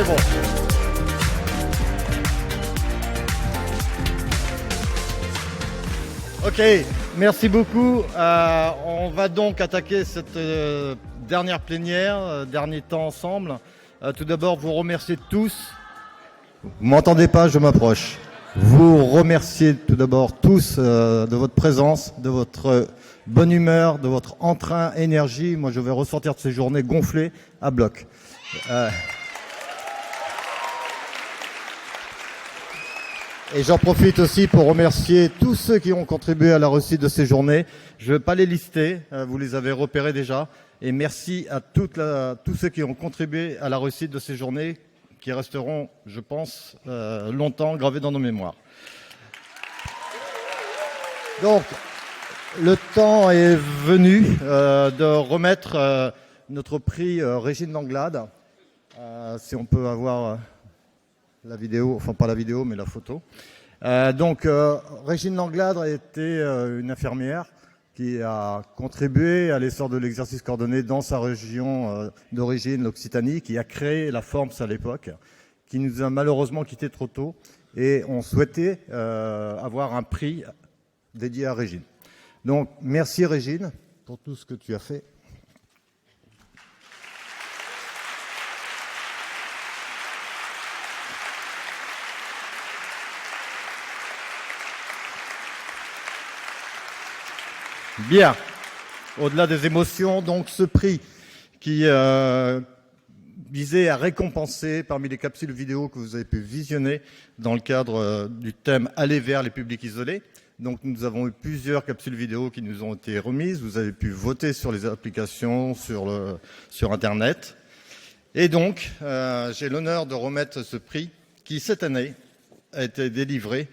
c'est bon. Ok, merci beaucoup. On va donc attaquer cette dernière plénière, dernier temps ensemble. Tout d'abord, vous remercier tous. Vous m'entendez pas, je m'approche. Vous remercier tout d'abord tous de votre présence, de votre bonne humeur, de votre entrain, énergie. Moi, je vais ressortir de ces journées gonflées à bloc. Et j'en profite aussi pour remercier tous ceux qui ont contribué à la réussite de ces journées. Je ne vais pas les lister, vous les avez repérés déjà. Et merci à tous ceux qui ont contribué à la réussite de ces journées, qui resteront, je pense, longtemps gravés dans nos mémoires. Donc, le temps est venu de remettre notre prix Régine Langlade. Si on peut avoir la vidéo, enfin pas la vidéo, mais la photo. Régine Langlade a été une infirmière qui a contribué à l'essor de l'exercice coordonné dans sa région d'origine, l'Occitanie, qui a créé la Forms à l'époque, qui nous a malheureusement quittés trop tôt, et on souhaitait avoir un prix dédié à Régine. Donc, merci Régine pour tout ce que tu as fait. Bien. Au-delà des émotions, donc ce prix qui visait à récompenser parmi les capsules vidéo que vous avez pu visionner dans le cadre du thème « Aller vers les publics isolés ». Donc nous avons eu plusieurs capsules vidéo qui nous ont été remises. Vous avez pu voter sur les applications, sur Internet. Et donc, j'ai l'honneur de remettre ce prix qui, cette année, a été délivré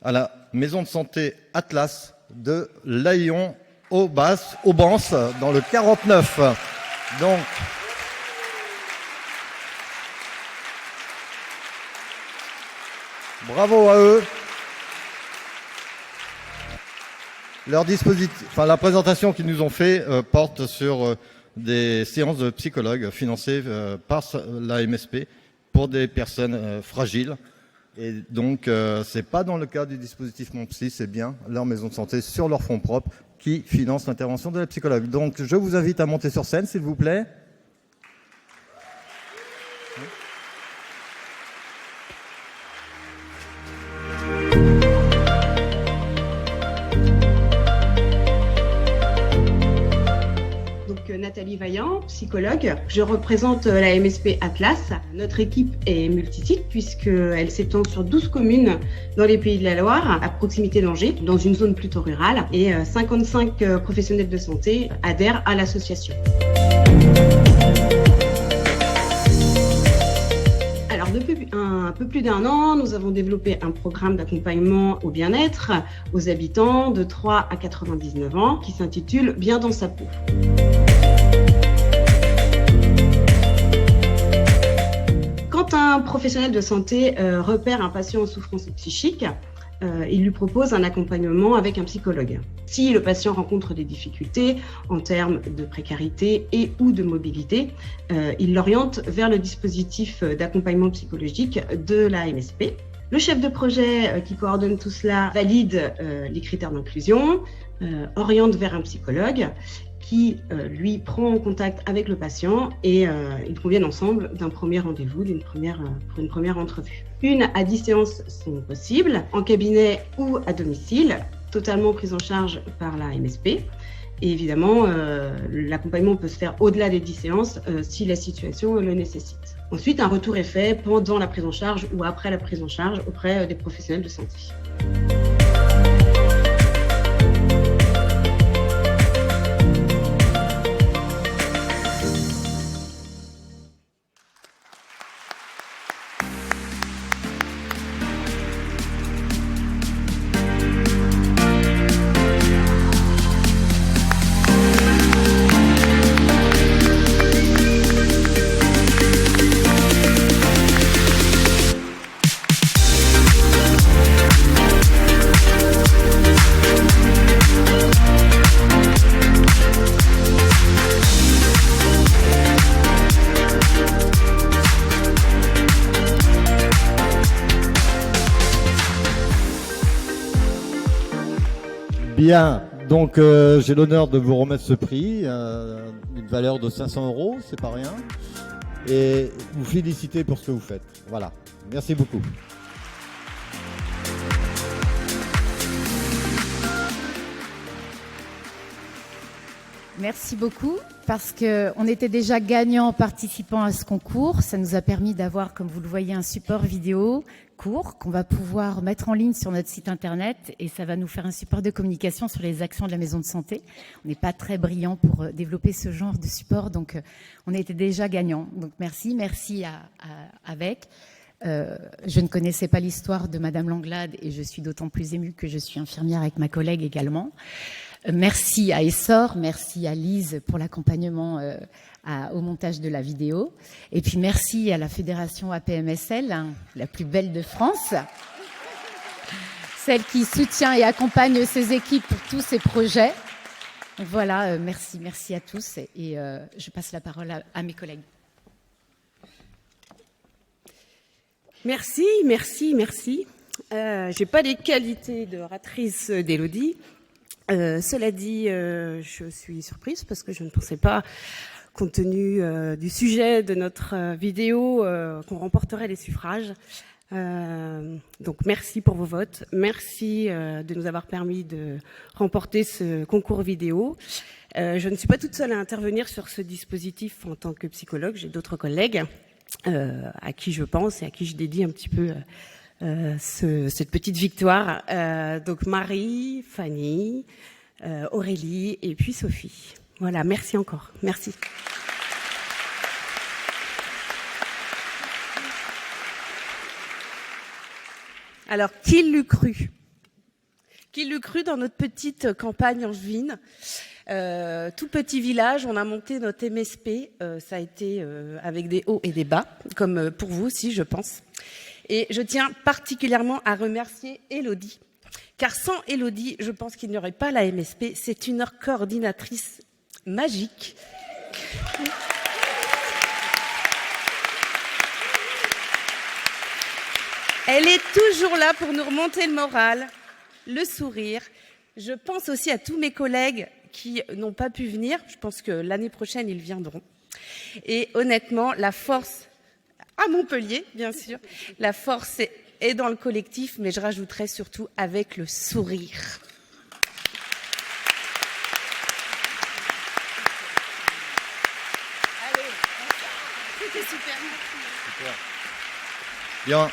à la maison de santé Atlas de Laïon Aubance, dans le 49. Donc, bravo à eux. Leur dispositif, la présentation qu'ils nous ont fait porte sur des séances de psychologues financées par la MSP pour des personnes fragiles. Et donc, c'est pas dans le cadre du dispositif Mon Psy, c'est bien leur maison de santé sur leurs fonds propres qui finance l'intervention de la psychologue. Donc, je vous invite à monter sur scène, s'il vous plaît. Nathalie Vaillant, psychologue. Je représente la MSP Atlas. Notre équipe est multisite puisqu'elle s'étend sur 12 communes dans les Pays de la Loire, à proximité d'Angers, dans une zone plutôt rurale. Et 55 professionnels de santé adhèrent à l'association. Alors, depuis un peu plus d'1 an, nous avons développé un programme d'accompagnement au bien-être aux habitants de 3 à 99 ans qui s'intitule « Bien dans sa peau ». Quand un professionnel de santé repère un patient en souffrance psychique, il lui propose un accompagnement avec un psychologue. Si le patient rencontre des difficultés en termes de précarité et ou de mobilité, il l'oriente vers le dispositif d'accompagnement psychologique de la MSP. Le chef de projet qui coordonne tout cela valide les critères d'inclusion, oriente vers un psychologue qui, lui, prend en contact avec le patient et ils conviennent ensemble d'un premier rendez-vous, pour une première entrevue. 1 à 10 séances sont possibles, en cabinet ou à domicile, totalement prise en charge par la MSP. Et évidemment, l'accompagnement peut se faire au-delà des 10 séances si la situation le nécessite. Ensuite, un retour est fait pendant la prise en charge ou après la prise en charge auprès des professionnels de santé. Bien, donc j'ai l'honneur de vous remettre ce prix, une valeur de 500 €, c'est pas rien, et vous féliciter pour ce que vous faites. Voilà, merci beaucoup. Merci beaucoup, parce qu'on était déjà gagnant en participant à ce concours. Ça nous a permis d'avoir, comme vous le voyez, un support vidéo court qu'on va pouvoir mettre en ligne sur notre site internet, et ça va nous faire un support de communication sur les actions de la maison de santé. On n'est pas très brillant pour développer ce genre de support, donc on était déjà gagnant. Donc merci avec. Je ne connaissais pas l'histoire de Madame Langlade et je suis d'autant plus émue que je suis infirmière avec ma collègue également. Merci à Essor, merci à Lise pour l'accompagnement au montage de la vidéo. Et puis merci à la Fédération APMSL, hein, la plus belle de France, celle qui soutient et accompagne ses équipes pour tous ces projets. Donc voilà, merci à tous et je passe la parole à mes collègues. Merci. J'ai pas les qualités d'oratrice d'Élodie. Cela dit, je suis surprise parce que je ne pensais pas, compte tenu du sujet de notre vidéo, qu'on remporterait les suffrages. Donc merci pour vos votes. Merci de nous avoir permis de remporter ce concours vidéo. Je ne suis pas toute seule à intervenir sur ce dispositif en tant que psychologue. J'ai d'autres collègues à qui je pense et à qui je dédie un petit peu cette petite victoire. Donc Marie, Fanny, Aurélie et puis Sophie. Voilà, merci encore. Merci. Alors, qui l'eût cru? Qui l'eût cru dans notre petite campagne angevine? Tout petit village, on a monté notre MSP. Ça a été avec des hauts et des bas, comme pour vous aussi, je pense. Et je tiens particulièrement à remercier Élodie, car sans Élodie, je pense qu'il n'y aurait pas la MSP. C'est une coordinatrice magique. Elle est toujours là pour nous remonter le moral, le sourire. Je pense aussi à tous mes collègues qui n'ont pas pu venir. Je pense que l'année prochaine, ils viendront. Et honnêtement, la force... à Montpellier, bien sûr. La force est dans le collectif, mais je rajouterais surtout avec le sourire. Allez, c'était super. Super. Bien.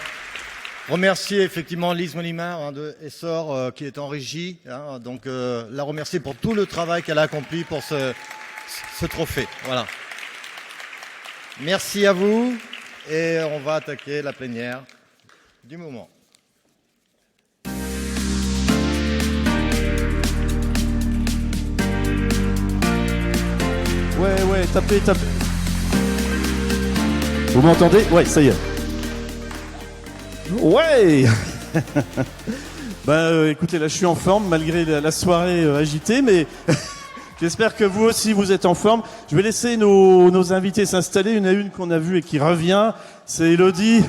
Remercier effectivement Lise Molimar de Essor qui est en régie. Donc la remercier pour tout le travail qu'elle a accompli pour ce trophée. Voilà. Merci à vous. Et on va attaquer la plénière du moment. Ouais, tapez. Vous m'entendez? Ouais, ça y est. Ouais. Écoutez, là je suis en forme malgré la soirée agitée, mais j'espère que vous aussi vous êtes en forme. Je vais laisser nos invités s'installer, une à une qu'on a vue et qui revient. C'est Élodie.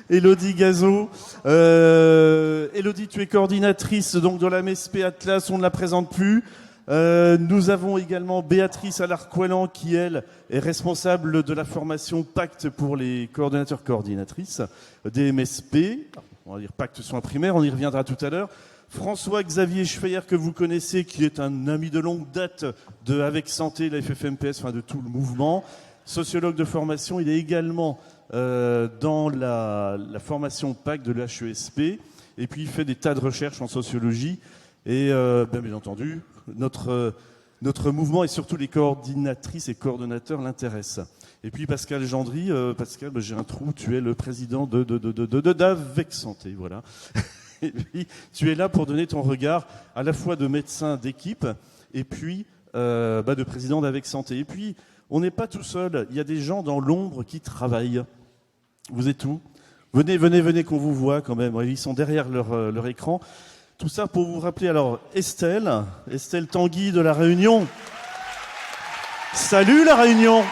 Élodie Gazot. Élodie, tu es coordinatrice donc de la MSP Atlas, on ne la présente plus. Nous avons également Béatrice Alarcoilan qui, elle, est responsable de la formation Pacte pour les coordinateurs-coordinatrices des MSP. On va dire Pacte soins primaires, on y reviendra tout à l'heure. François-Xavier Schfeyer, que vous connaissez, qui est un ami de longue date de Avec Santé, la FFMPS, enfin de tout le mouvement. Sociologue de formation, il est également dans la formation Pacte de l'HESP. Et puis il fait des tas de recherches en sociologie. Et bien entendu, notre mouvement et surtout les coordinatrices et coordonnateurs l'intéressent. Et puis Pascal Gendry, Pascal, j'ai un trou, tu es le président d'Avec Santé, voilà. Et puis tu es là pour donner ton regard à la fois de médecin d'équipe et puis de président d'Avec Santé. Et puis on n'est pas tout seul, il y a des gens dans l'ombre qui travaillent. Vous êtes où? Venez qu'on vous voit quand même. Ils sont derrière leur écran. Tout ça pour vous rappeler, alors, Estelle Tanguy de La Réunion. Salut La Réunion.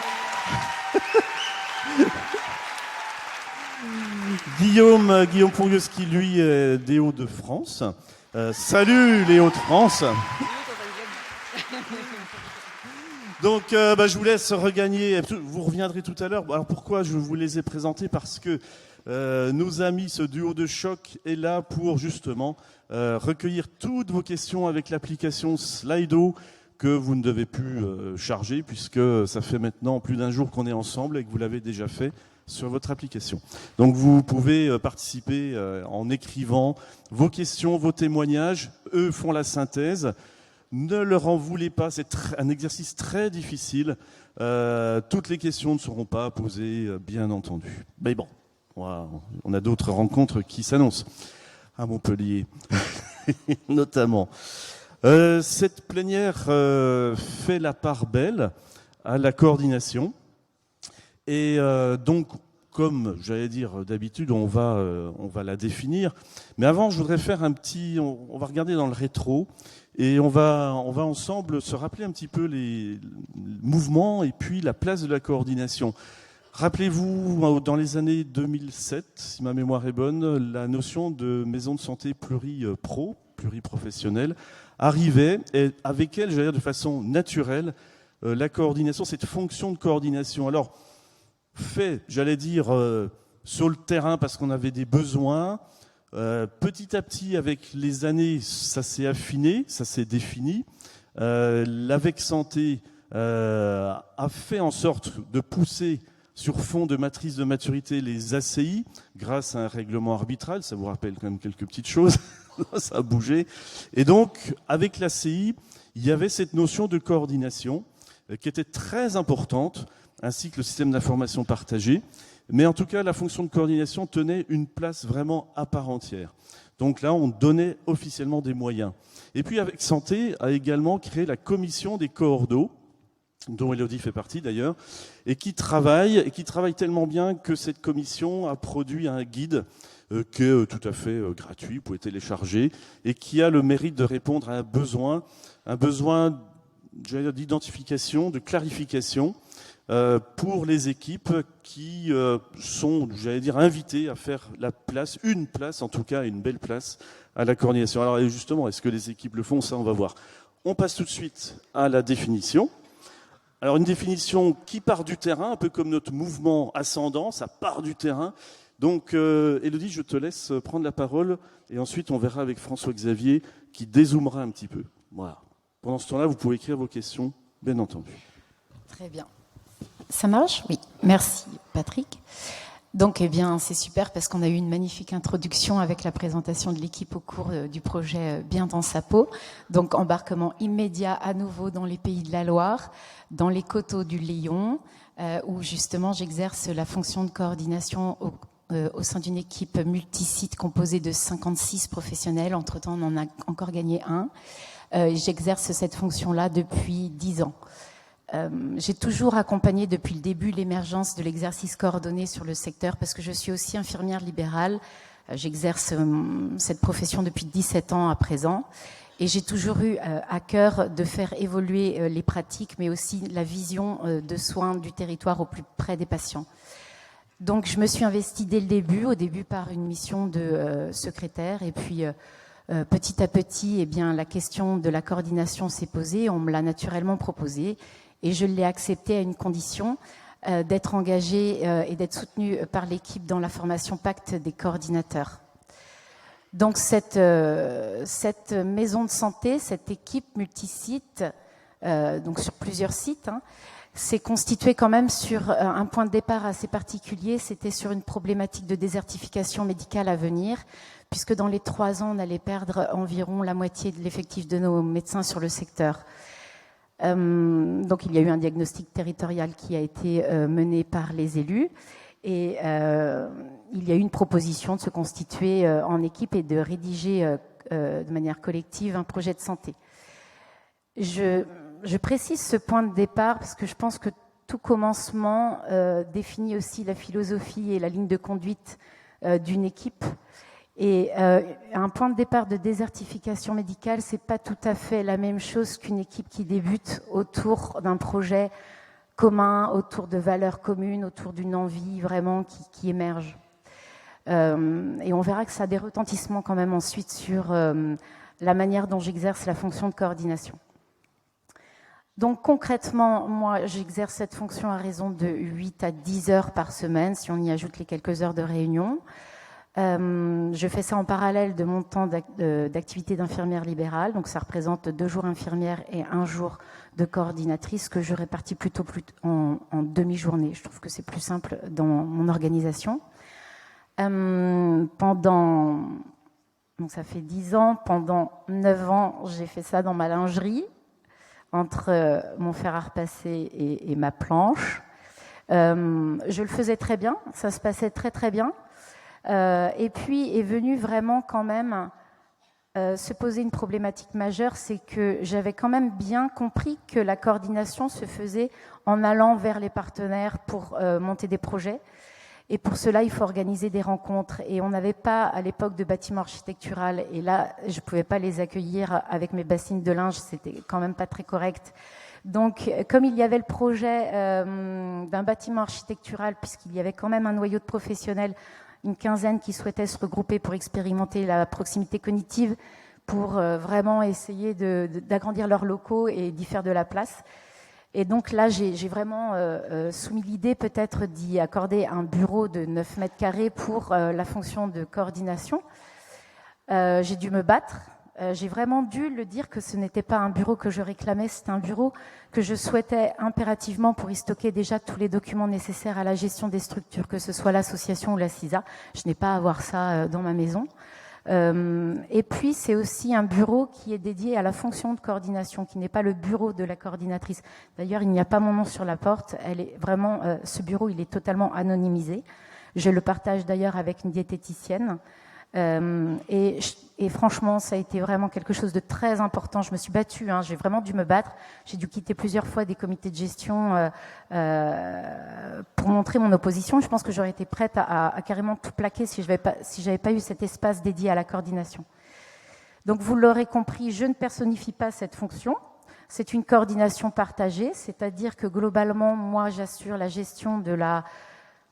Guillaume Pongues qui, lui, est des Hauts-de-France. Salut les Hauts-de-France. Donc je vous laisse regagner, vous reviendrez tout à l'heure. Alors pourquoi je vous les ai présentés? Parce que nos amis, ce duo de choc est là pour justement recueillir toutes vos questions avec l'application Slido que vous ne devez plus charger puisque ça fait maintenant plus d'un jour qu'on est ensemble et que vous l'avez déjà fait sur votre application. Donc vous pouvez participer en écrivant vos questions, vos témoignages. Eux font la synthèse. Ne leur en voulez pas, c'est un exercice très difficile. Toutes les questions ne seront pas posées, bien entendu. Mais bon, on a d'autres rencontres qui s'annoncent à Montpellier, notamment. Cette plénière fait la part belle à la coordination. Et donc, comme j'allais dire d'habitude, on va la définir. Mais avant, je voudrais faire on va regarder dans le rétro et on va ensemble se rappeler un petit peu les mouvements et puis la place de la coordination. Rappelez-vous, dans les années 2007, si ma mémoire est bonne, la notion de maison de santé pluriprofessionnelle arrivait et avec elle, j'allais dire de façon naturelle, la coordination, cette fonction de coordination. Alors, j'allais dire, sur le terrain parce qu'on avait des besoins. Petit à petit, avec les années, ça s'est affiné, ça s'est défini. L'AVEC Santé a fait en sorte de pousser sur fond de matrice de maturité les ACI grâce à un règlement arbitral. Ça vous rappelle quand même quelques petites choses. Ça a bougé. Et donc, avec l'ACI, il y avait cette notion de coordination qui était très importante, ainsi que le système d'information partagée. Mais en tout cas, la fonction de coordination tenait une place vraiment à part entière. Donc là, on donnait officiellement des moyens. Et puis, avec Santé, a également créé la commission des coordos, dont Élodie fait partie d'ailleurs, et qui travaille tellement bien que cette commission a produit un guide qui est tout à fait gratuit, vous pouvez télécharger, et qui a le mérite de répondre à un besoin d'identification, de clarification, pour les équipes qui sont, invitées à faire une place, en tout cas une belle place, à la coordination. Alors justement, est-ce que les équipes le font? Ça, on va voir. On passe tout de suite à la définition. Alors une définition qui part du terrain, un peu comme notre mouvement ascendant, ça part du terrain. Donc Élodie, je te laisse prendre la parole et ensuite on verra avec François-Xavier qui dézoomera un petit peu. Voilà. Pendant ce temps-là, vous pouvez écrire vos questions, bien entendu. Très bien. Ça marche? Oui. Merci Patrick. Donc, c'est super parce qu'on a eu une magnifique introduction avec la présentation de l'équipe au cours du projet Bien dans sa peau. Donc, embarquement immédiat à nouveau dans les pays de la Loire, dans les coteaux du Lion, où justement j'exerce la fonction de coordination au sein d'une équipe multisite composée de 56 professionnels. Entre-temps, on en a encore gagné un. J'exerce cette fonction-là depuis 10 ans. J'ai toujours accompagné depuis le début l'émergence de l'exercice coordonné sur le secteur parce que je suis aussi infirmière libérale. J'exerce cette profession depuis 17 ans à présent et j'ai toujours eu à cœur de faire évoluer les pratiques mais aussi la vision de soins du territoire au plus près des patients. Donc je me suis investie dès le début, par une mission de secrétaire et puis petit à petit, la question de la coordination s'est posée, on me l'a naturellement proposée. Et je l'ai accepté à une condition, d'être engagée et d'être soutenue par l'équipe dans la formation Pacte des coordinateurs. Donc cette maison de santé, cette équipe multisite, donc sur plusieurs sites, s'est constituée quand même sur un point de départ assez particulier. C'était sur une problématique de désertification médicale à venir, puisque dans les 3 ans, on allait perdre environ la moitié de l'effectif de nos médecins sur le secteur. Donc il y a eu un diagnostic territorial qui a été mené par les élus et il y a eu une proposition de se constituer en équipe et de rédiger de manière collective un projet de santé. Je précise ce point de départ parce que je pense que tout commencement définit aussi la philosophie et la ligne de conduite d'une équipe. Et un point de départ de désertification médicale, c'est pas tout à fait la même chose qu'une équipe qui débute autour d'un projet commun, autour de valeurs communes, autour d'une envie vraiment qui émerge. Et on verra que ça a des retentissements quand même ensuite sur la manière dont j'exerce la fonction de coordination. Donc concrètement, moi j'exerce cette fonction à raison de 8 à 10 heures par semaine, si on y ajoute les quelques heures de réunion. Je fais ça en parallèle de mon temps d'activité d'infirmière libérale, donc ça représente 2 jours infirmière et 1 jour de coordinatrice que je répartis plutôt en demi-journée. Je trouve que c'est plus simple dans mon organisation. Donc ça fait 10 ans, pendant 9 ans, j'ai fait ça dans ma lingerie, entre mon fer à repasser et ma planche. Je le faisais très bien, ça se passait très très bien. Et puis est venue vraiment quand même se poser une problématique majeure, c'est que j'avais quand même bien compris que la coordination se faisait en allant vers les partenaires pour monter des projets. Et pour cela, il faut organiser des rencontres. Et on n'avait pas à l'époque de bâtiment architectural. Et là, je ne pouvais pas les accueillir avec mes bassines de linge. C'était quand même pas très correct. Donc, comme il y avait le projet d'un bâtiment architectural, puisqu'il y avait quand même un noyau de professionnels, une quinzaine qui souhaitaient se regrouper pour expérimenter la proximité cognitive, pour vraiment essayer d'agrandir leurs locaux et d'y faire de la place. Et donc là, j'ai vraiment soumis l'idée peut-être d'y accorder un bureau de 9 mètres carrés pour la fonction de coordination. J'ai dû me battre. J'ai vraiment dû le dire que ce n'était pas un bureau que je réclamais, c'était un bureau que je souhaitais impérativement pour y stocker déjà tous les documents nécessaires à la gestion des structures, que ce soit l'association ou la CISA. Je n'ai pas à avoir ça dans ma maison. Et puis c'est aussi un bureau qui est dédié à la fonction de coordination, qui n'est pas le bureau de la coordinatrice. D'ailleurs, il n'y a pas mon nom sur la porte. Elle est vraiment, ce bureau, il est totalement anonymisé. Je le partage d'ailleurs avec une diététicienne. Et franchement, ça a été vraiment quelque chose de très important. Je me suis battue, j'ai vraiment dû me battre. J'ai dû quitter plusieurs fois des comités de gestion pour montrer mon opposition. Je pense que j'aurais été prête à carrément tout plaquer si j'avais pas eu cet espace dédié à la coordination. Donc vous l'aurez compris, je ne personnifie pas cette fonction. C'est une coordination partagée, c'est-à-dire que globalement, moi, j'assure la gestion de la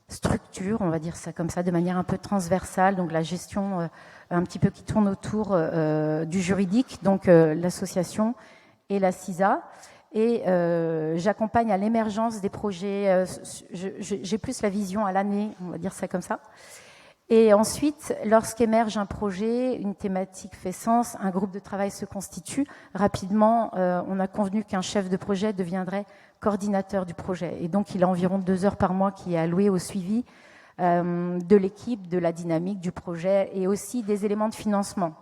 structure, on va dire ça comme ça, de manière un peu transversale, donc la gestion un petit peu qui tourne autour du juridique, donc l'association et la CISA. Et j'accompagne à l'émergence des projets, j'ai plus la vision à l'année, on va dire ça comme ça. Et ensuite, lorsqu'émerge un projet, une thématique fait sens, un groupe de travail se constitue, rapidement, on a convenu qu'un chef de projet deviendrait coordinateur du projet. Et donc, il a environ 2 heures par mois qui est alloué au suivi de l'équipe, de la dynamique du projet et aussi des éléments de financement,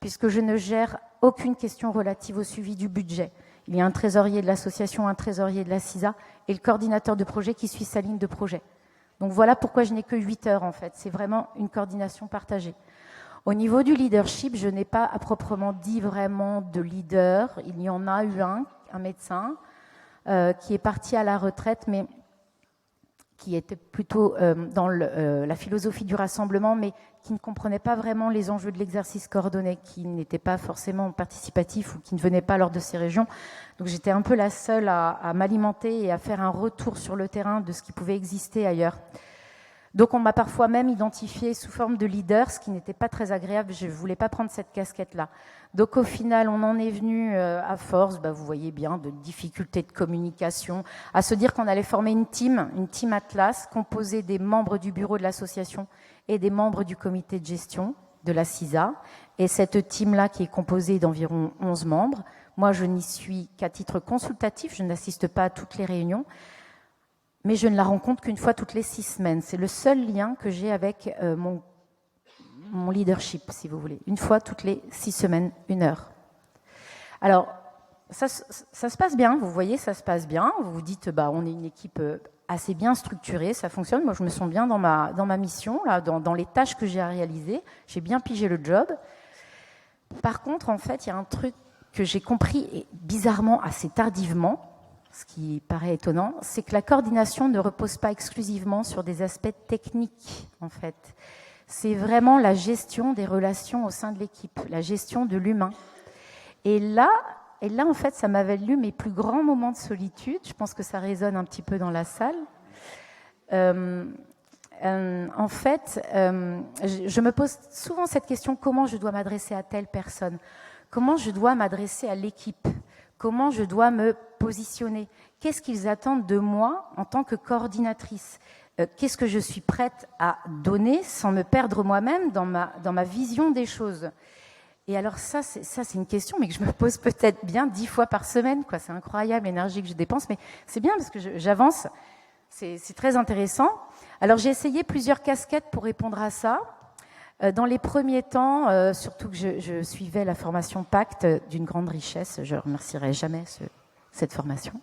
puisque je ne gère aucune question relative au suivi du budget. Il y a un trésorier de l'association, un trésorier de la CISA et le coordinateur de projet qui suit sa ligne de projet. Donc voilà pourquoi je n'ai que 8 heures en fait. C'est vraiment une coordination partagée. Au niveau du leadership, je n'ai pas à proprement dit vraiment de leader. Il y en a eu un médecin qui est parti à la retraite, mais qui était plutôt dans la philosophie du rassemblement, mais qui ne comprenait pas vraiment les enjeux de l'exercice coordonné, qui n'était pas forcément participatif ou qui ne venait pas lors de ces régions. Donc j'étais un peu la seule à m'alimenter et à faire un retour sur le terrain de ce qui pouvait exister ailleurs. Donc on m'a parfois même identifié sous forme de leader, ce qui n'était pas très agréable, je ne voulais pas prendre cette casquette-là. Donc au final, on en est venu à force, vous voyez bien, de difficultés de communication, à se dire qu'on allait former une team Atlas, composée des membres du bureau de l'association et des membres du comité de gestion de la CISA. Et cette team-là, qui est composée d'environ 11 membres, moi je n'y suis qu'à titre consultatif, je n'assiste pas à toutes les réunions, mais je ne la rencontre qu'une fois toutes les 6 semaines. C'est le seul lien que j'ai avec mon leadership, si vous voulez. Une fois toutes les 6 semaines, 1 heure. Alors, ça se passe bien, vous voyez, ça se passe bien. Vous vous dites, on est une équipe assez bien structurée, ça fonctionne. Moi, je me sens bien dans ma mission, là, dans les tâches que j'ai à réaliser. J'ai bien pigé le job. Par contre, en fait, il y a un truc que j'ai compris, et bizarrement, assez tardivement, ce qui paraît étonnant, c'est que la coordination ne repose pas exclusivement sur des aspects techniques, en fait. C'est vraiment la gestion des relations au sein de l'équipe, la gestion de l'humain. Et là, en fait, ça m'a valu mes plus grands moments de solitude. Je pense que ça résonne un petit peu dans la salle. En fait, je me pose souvent cette question, comment je dois m'adresser à telle personne ? comment je dois m'adresser à l'équipe, comment je dois me positionner, qu'est-ce qu'ils attendent de moi en tant que coordinatrice, qu'est-ce que je suis prête à donner sans me perdre moi-même dans ma vision des choses. Et alors ça c'est une question, mais que je me pose peut-être bien 10 fois par semaine, quoi. C'est incroyable l'énergie que je dépense, mais c'est bien parce que j'avance, c'est très intéressant. Alors j'ai essayé plusieurs casquettes pour répondre à ça. Dans les premiers temps, surtout que je suivais la formation Pacte d'une grande richesse, je ne remercierai jamais cette formation.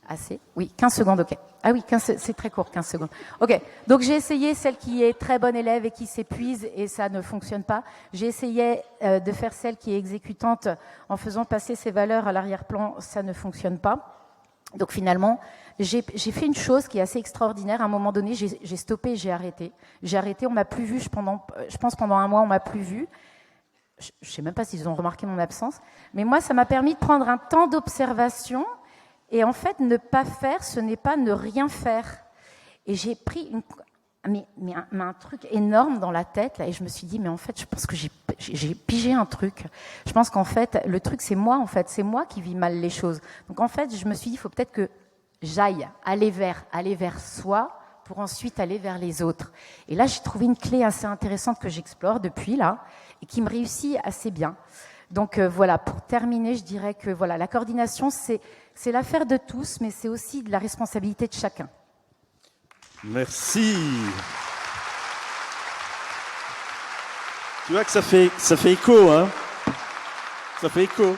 Assez ? Oui, 15 secondes, ok. Ah oui, c'est très court, 15 secondes. Ok, donc j'ai essayé celle qui est très bonne élève et qui s'épuise et ça ne fonctionne pas. J'ai essayé de faire celle qui est exécutante en faisant passer ses valeurs à l'arrière-plan, ça ne fonctionne pas. Donc finalement, j'ai fait une chose qui est assez extraordinaire. À un moment donné, j'ai stoppé, j'ai arrêté. J'ai arrêté, on m'a plus vu, je pense pendant un mois, on m'a plus vu. Je ne sais même pas s'ils ont remarqué mon absence. Mais moi, ça m'a permis de prendre un temps d'observation. Et en fait, ne pas faire, ce n'est pas ne rien faire. Et j'ai pris un truc énorme dans la tête, là, et je me suis dit, mais en fait, je pense que j'ai pigé un truc. Je pense qu'en fait, le truc, c'est moi, en fait. C'est moi qui vis mal les choses. Donc, en fait, je me suis dit, il faut peut-être que j'aille aller vers soi pour ensuite aller vers les autres. Et là, j'ai trouvé une clé assez intéressante que j'explore depuis, là, et qui me réussit assez bien. Donc voilà, pour terminer, je dirais que voilà, la coordination, c'est l'affaire de tous, mais c'est aussi de la responsabilité de chacun. Merci. Tu vois que ça fait écho, hein ? Ça fait écho.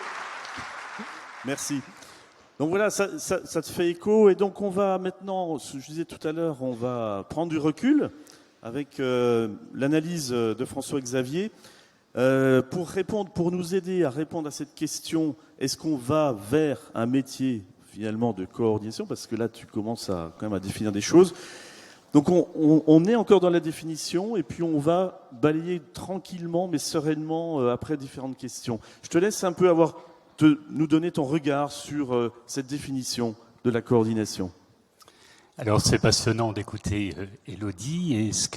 Merci. Donc voilà, ça te fait écho, et donc on va maintenant, je disais tout à l'heure, on va prendre du recul avec l'analyse de François-Xavier. Pour nous aider à répondre à cette question, est-ce qu'on va vers un métier finalement de coordination ? Parce que là, tu commences quand même à définir des choses. Donc on est encore dans la définition, et puis on va balayer tranquillement mais sereinement après différentes questions. Je te laisse un peu nous donner ton regard sur cette définition de la coordination. Alors c'est passionnant d'écouter Élodie, et ce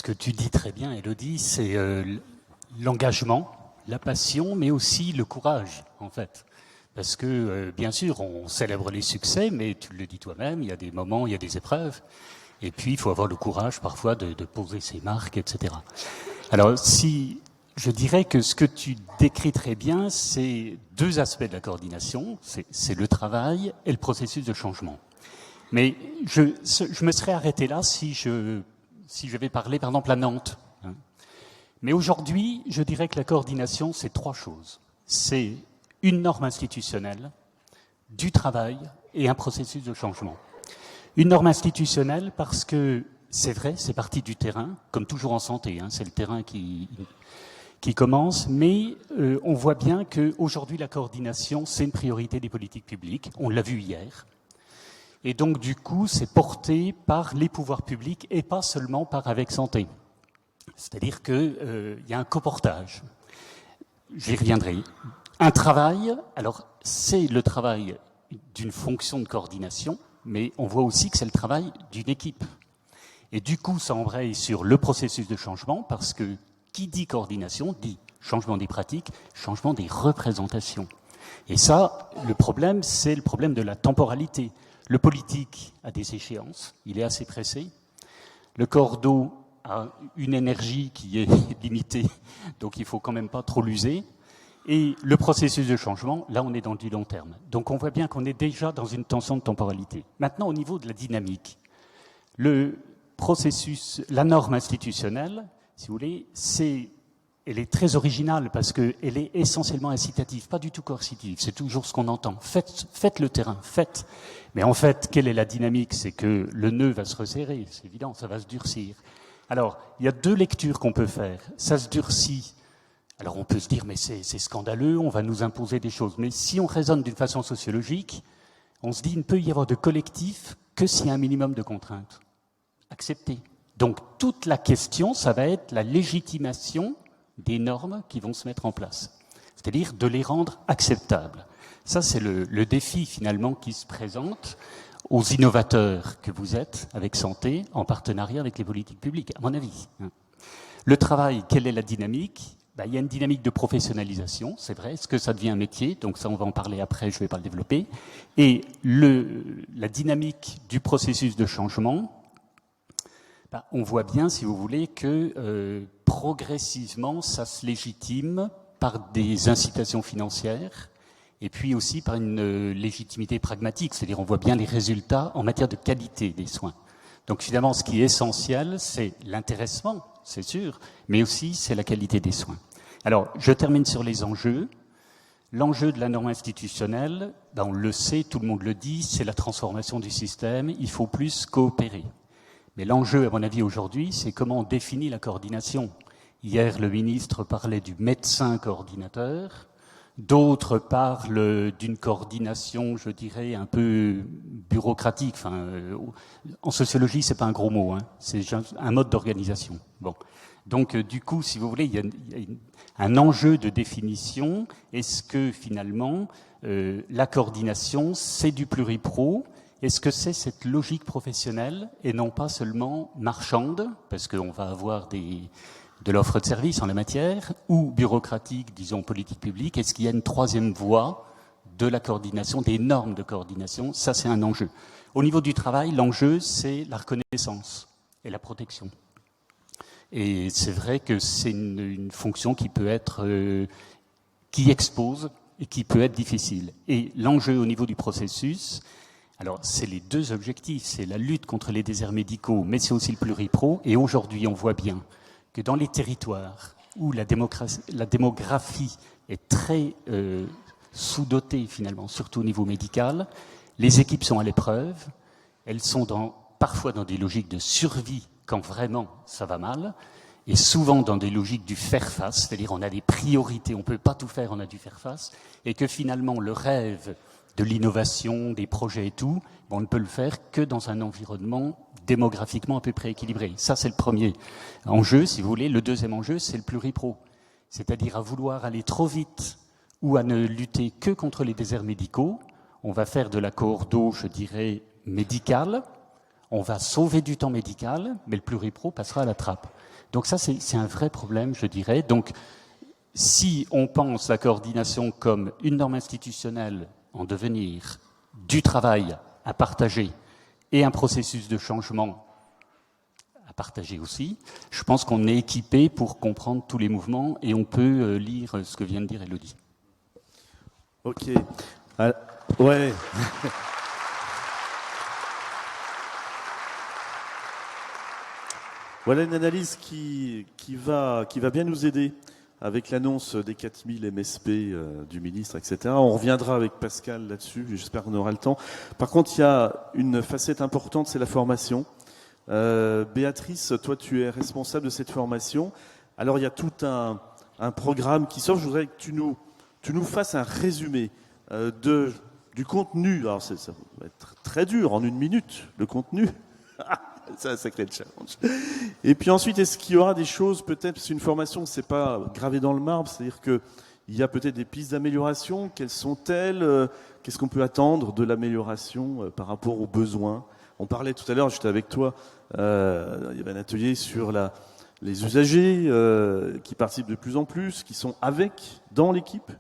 que tu dis très bien, Élodie, c'est l'engagement, la passion, mais aussi le courage, en fait. Parce que, bien sûr, on célèbre les succès, mais tu le dis toi-même, il y a des moments, il y a des épreuves, et puis il faut avoir le courage parfois de poser ses marques, etc. Alors, je dirais que ce que tu décris très bien, c'est deux aspects de la coordination, c'est le travail et le processus de changement. Mais je me serais arrêté là si j'avais parlé, par exemple, à Nantes. Mais aujourd'hui, je dirais que la coordination, c'est trois choses. C'est une norme institutionnelle, du travail et un processus de changement. Une norme institutionnelle parce que, c'est vrai, c'est parti du terrain, comme toujours en santé, c'est le terrain qui commence, mais on voit bien qu'aujourd'hui, la coordination, c'est une priorité des politiques publiques. On l'a vu hier. Et donc, du coup, c'est porté par les pouvoirs publics et pas seulement par Avec Santé. C'est-à-dire qu'il y a un coportage. J'y reviendrai. Un travail, alors c'est le travail d'une fonction de coordination, mais on voit aussi que c'est le travail d'une équipe. Et du coup, ça embraye sur le processus de changement, parce que qui dit coordination dit changement des pratiques, changement des représentations. Et ça, le problème, c'est le problème de la temporalité. Le politique a des échéances, il est assez pressé. Le cordeau a une énergie qui est limitée, donc il ne faut quand même pas trop l'user. Et le processus de changement, là, on est dans du long terme. Donc on voit bien qu'on est déjà dans une tension de temporalité. Maintenant, au niveau de la dynamique, le processus, la norme institutionnelle, si vous voulez, elle est très originale parce qu'elle est essentiellement incitative, pas du tout coercitive. C'est toujours ce qu'on entend. Faites le terrain, faites. Mais en fait, quelle est la dynamique ? C'est que le nœud va se resserrer, c'est évident, ça va se durcir. Alors, il y a deux lectures qu'on peut faire. Ça se durcit. Alors on peut se dire, mais c'est scandaleux, on va nous imposer des choses. Mais si on raisonne d'une façon sociologique, on se dit, il ne peut y avoir de collectif que s'il y a un minimum de contraintes. Acceptées. Donc toute la question, ça va être la légitimation des normes qui vont se mettre en place. C'est-à-dire de les rendre acceptables. Ça, c'est le défi finalement qui se présente aux innovateurs que vous êtes avec Santé, en partenariat avec les politiques publiques, à mon avis. Le travail, quelle est la dynamique ? il y a une dynamique de professionnalisation, c'est vrai. Est-ce que ça devient un métier? Donc ça, on va en parler après, je ne vais pas le développer. Et la dynamique du processus de changement, on voit bien, si vous voulez, que progressivement, ça se légitime par des incitations financières et puis aussi par une légitimité pragmatique. C'est-à-dire, on voit bien les résultats en matière de qualité des soins. Donc finalement, ce qui est essentiel, c'est l'intéressement, c'est sûr, mais aussi c'est la qualité des soins. Alors, je termine sur les enjeux. L'enjeu de la norme institutionnelle, on le sait, tout le monde le dit, c'est la transformation du système, il faut plus coopérer. Mais l'enjeu, à mon avis, aujourd'hui, c'est comment on définit la coordination. Hier, le ministre parlait du médecin coordinateur. D'autres parlent d'une coordination, je dirais, un peu bureaucratique. En sociologie, c'est pas un gros mot, hein. C'est un mode d'organisation. Bon. Donc, du coup, si vous voulez, il y a un enjeu de définition. Est-ce que, finalement, la coordination, c'est du pluripro? Est-ce que c'est cette logique professionnelle et non pas seulement marchande, parce qu'on va avoir de l'offre de service en la matière, ou bureaucratique, disons politique publique? Est-ce qu'il y a une troisième voie de la coordination, des normes de coordination? Ça, c'est un enjeu. Au niveau du travail, l'enjeu, c'est la reconnaissance et la protection. Et c'est vrai que c'est une fonction qui peut être, qui expose et qui peut être difficile. Et l'enjeu au niveau du processus, alors c'est les deux objectifs, c'est la lutte contre les déserts médicaux, mais c'est aussi le pluripro. Et aujourd'hui, on voit bien que dans les territoires où la démographie est très sous-dotée finalement, surtout au niveau médical, les équipes sont à l'épreuve, elles sont parfois dans des logiques de survie quand vraiment ça va mal, et souvent dans des logiques du faire-face, c'est-à-dire on a des priorités, on ne peut pas tout faire, on a dû faire face, et que finalement le rêve de l'innovation, des projets et tout, on ne peut le faire que dans un environnement démographiquement à peu près équilibré. Ça, c'est le premier enjeu, si vous voulez. Le deuxième enjeu, c'est le pluripro, c'est-à-dire à vouloir aller trop vite ou à ne lutter que contre les déserts médicaux. On va faire de la coordo, je dirais, médicale, on va sauver du temps médical, mais le pluripro passera à la trappe. Donc ça, c'est un vrai problème, je dirais. Donc, si on pense la coordination comme une norme institutionnelle en devenir, du travail à partager et un processus de changement à partager aussi, je pense qu'on est équipé pour comprendre tous les mouvements et on peut lire ce que vient de dire Élodie. Ok. Ouais. Voilà une analyse qui va bien nous aider avec l'annonce des 4000 MSP du ministre, etc. On reviendra avec Pascal là-dessus, j'espère qu'on aura le temps. Par contre, il y a une facette importante, c'est la formation. Béatrice, toi tu es responsable de cette formation. Alors il y a tout un programme qui sort. Je voudrais que tu nous fasses un résumé du contenu. Alors ça va être très dur en 1 minute, le contenu. C'est un sacré challenge. Et puis ensuite, est-ce qu'il y aura des choses, peut-être, parce qu'une formation, c'est pas gravé dans le marbre, c'est-à-dire qu'il y a peut-être des pistes d'amélioration. Quelles sont-elles? Qu'est-ce qu'on peut attendre de l'amélioration par rapport aux besoins? On parlait tout à l'heure, j'étais avec toi, il y avait un atelier sur les usagers qui participent de plus en plus, qui sont dans l'équipe.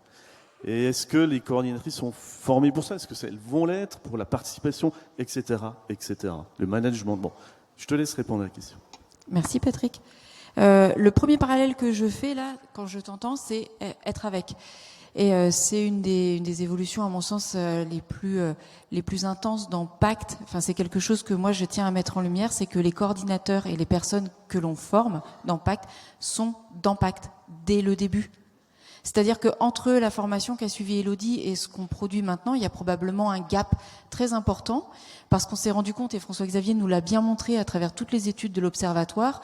Et est-ce que les coordinatrices sont formées pour ça? Est-ce qu'elles vont l'être pour la participation, etc., etc. Le management. Bon, je te laisse répondre à la question. Merci Patrick. Le premier parallèle que je fais là, quand je t'entends, c'est être avec. Et c'est une des évolutions, à mon sens, les plus intenses dans Pacte. Enfin, c'est quelque chose que moi je tiens à mettre en lumière, c'est que les coordinateurs et les personnes que l'on forme dans Pacte sont dans Pacte dès le début. C'est-à-dire qu'entre la formation qu'a suivi Élodie et ce qu'on produit maintenant, il y a probablement un gap très important, parce qu'on s'est rendu compte, et François-Xavier nous l'a bien montré à travers toutes les études de l'Observatoire,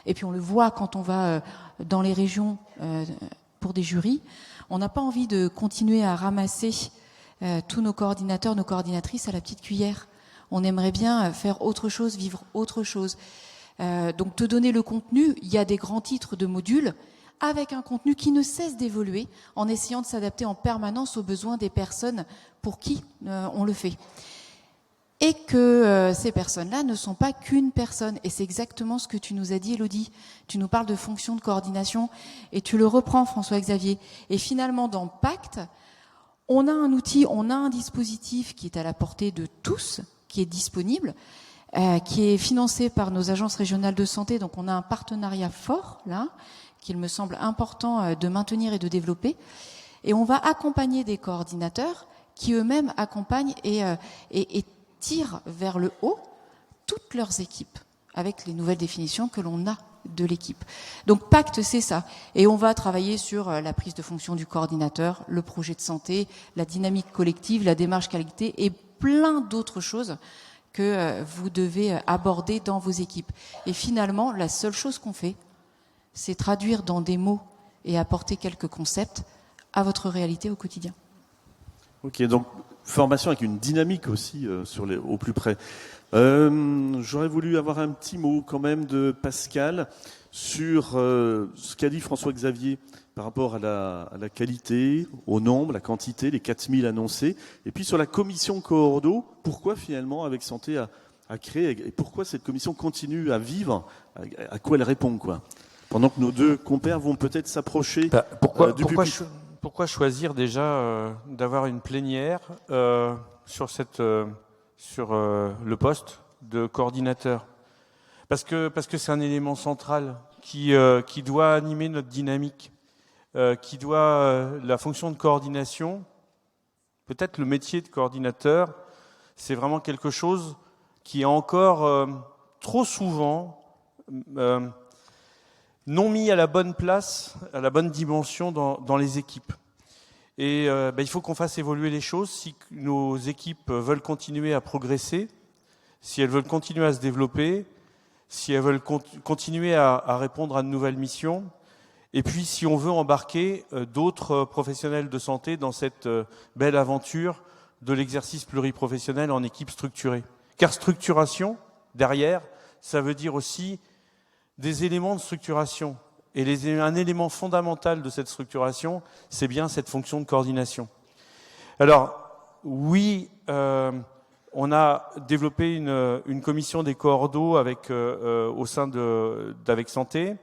et puis on le voit quand on va dans les régions pour des jurys, on n'a pas envie de continuer à ramasser tous nos coordinateurs, nos coordinatrices à la petite cuillère. On aimerait bien faire autre chose, vivre autre chose. Donc te donner le contenu, il y a des grands titres de modules, avec un contenu qui ne cesse d'évoluer, en essayant de s'adapter en permanence aux besoins des personnes pour qui on le fait. et que ces personnes-là ne sont pas qu'une personne. Et c'est exactement ce que tu nous as dit, Élodie. Tu nous parles de fonction de coordination et tu le reprends, François-Xavier. Et finalement, dans Pacte, on a un outil, on a un dispositif qui est à la portée de tous, qui est disponible, qui est financé par nos agences régionales de santé. Donc on a un partenariat fort, là, qu'il me semble important de maintenir et de développer. Et on va accompagner des coordinateurs qui eux-mêmes accompagnent et tirent vers le haut toutes leurs équipes avec les nouvelles définitions que l'on a de l'équipe. Donc Pacte, c'est ça. Et on va travailler sur la prise de fonction du coordinateur, le projet de santé, la dynamique collective, la démarche qualité et plein d'autres choses que vous devez aborder dans vos équipes. Et finalement, la seule chose qu'on fait, c'est traduire dans des mots et apporter quelques concepts à votre réalité au quotidien. Ok, donc formation avec une dynamique aussi au plus près. J'aurais voulu avoir un petit mot quand même de Pascal sur ce qu'a dit François-Xavier par rapport à la qualité, au nombre, la quantité, les 4000 annoncés, et puis sur la commission Coordo, pourquoi finalement avec Santé a créé, et pourquoi cette commission continue à vivre, à quoi elle répond, quoi. Pendant que nos deux compères vont peut-être s'approcher du public. Pourquoi choisir déjà d'avoir une plénière sur le poste de coordinateur? Parce que c'est un élément central qui doit animer notre dynamique, qui doit la fonction de coordination. Peut-être le métier de coordinateur, c'est vraiment quelque chose qui est encore trop souvent non mis à la bonne place, à la bonne dimension dans les équipes. Et il faut qu'on fasse évoluer les choses si nos équipes veulent continuer à progresser, si elles veulent continuer à se développer, si elles veulent continuer à répondre à de nouvelles missions, et puis si on veut embarquer d'autres professionnels de santé dans cette belle aventure de l'exercice pluriprofessionnel en équipe structurée. Car structuration, derrière, ça veut dire aussi des éléments de structuration. Et un élément fondamental de cette structuration, c'est bien cette fonction de coordination. Alors, oui, on a développé une commission des coordos au sein d'Avec Santé,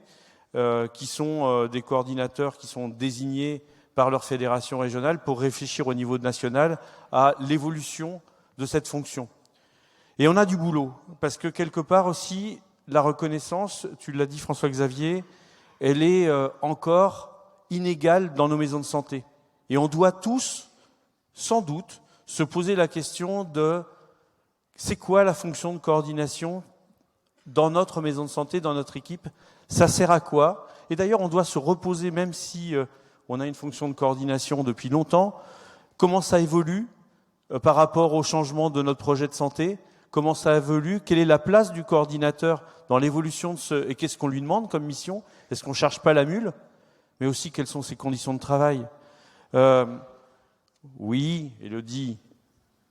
qui sont des coordinateurs qui sont désignés par leur fédération régionale pour réfléchir au niveau national à l'évolution de cette fonction. Et on a du boulot, parce que quelque part aussi, la reconnaissance, tu l'as dit François-Xavier, elle est encore inégale dans nos maisons de santé. Et on doit tous, sans doute, se poser la question de c'est quoi la fonction de coordination dans notre maison de santé, dans notre équipe? Ça sert à quoi? Et d'ailleurs, on doit se reposer, même si on a une fonction de coordination depuis longtemps, comment ça évolue par rapport au changement de notre projet de santé? Comment ça évolue? Quelle est la place du coordinateur dans l'évolution et qu'est-ce qu'on lui demande comme mission? Est-ce qu'on ne cherche pas la mule? Mais aussi, quelles sont ses conditions de travail? Oui, Élodie,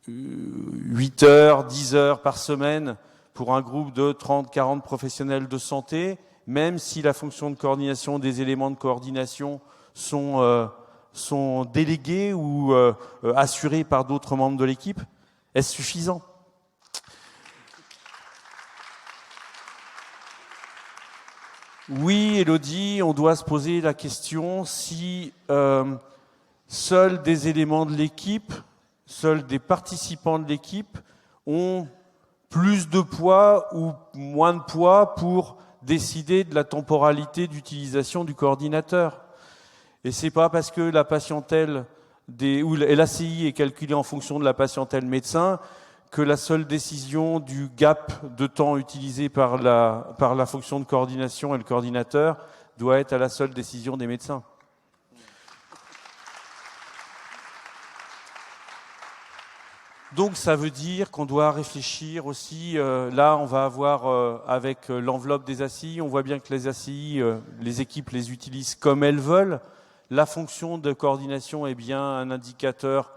8 heures, 10 heures par semaine pour un groupe de 30, 40 professionnels de santé, même si la fonction de coordination, des éléments de coordination sont délégués ou assurés par d'autres membres de l'équipe, est-ce suffisant? Oui, Élodie, on doit se poser la question si seuls des éléments de l'équipe, seuls des participants de l'équipe ont plus de poids ou moins de poids pour décider de la temporalité d'utilisation du coordinateur. Et c'est pas parce que la patientèle ou l'ACI est calculée en fonction de la patientèle médecin que la seule décision du gap de temps utilisé par la fonction de coordination et le coordinateur doit être à la seule décision des médecins. Donc ça veut dire qu'on doit réfléchir aussi, là on va avoir avec l'enveloppe des ACI, on voit bien que les ACI, les équipes les utilisent comme elles veulent. La fonction de coordination est bien un indicateur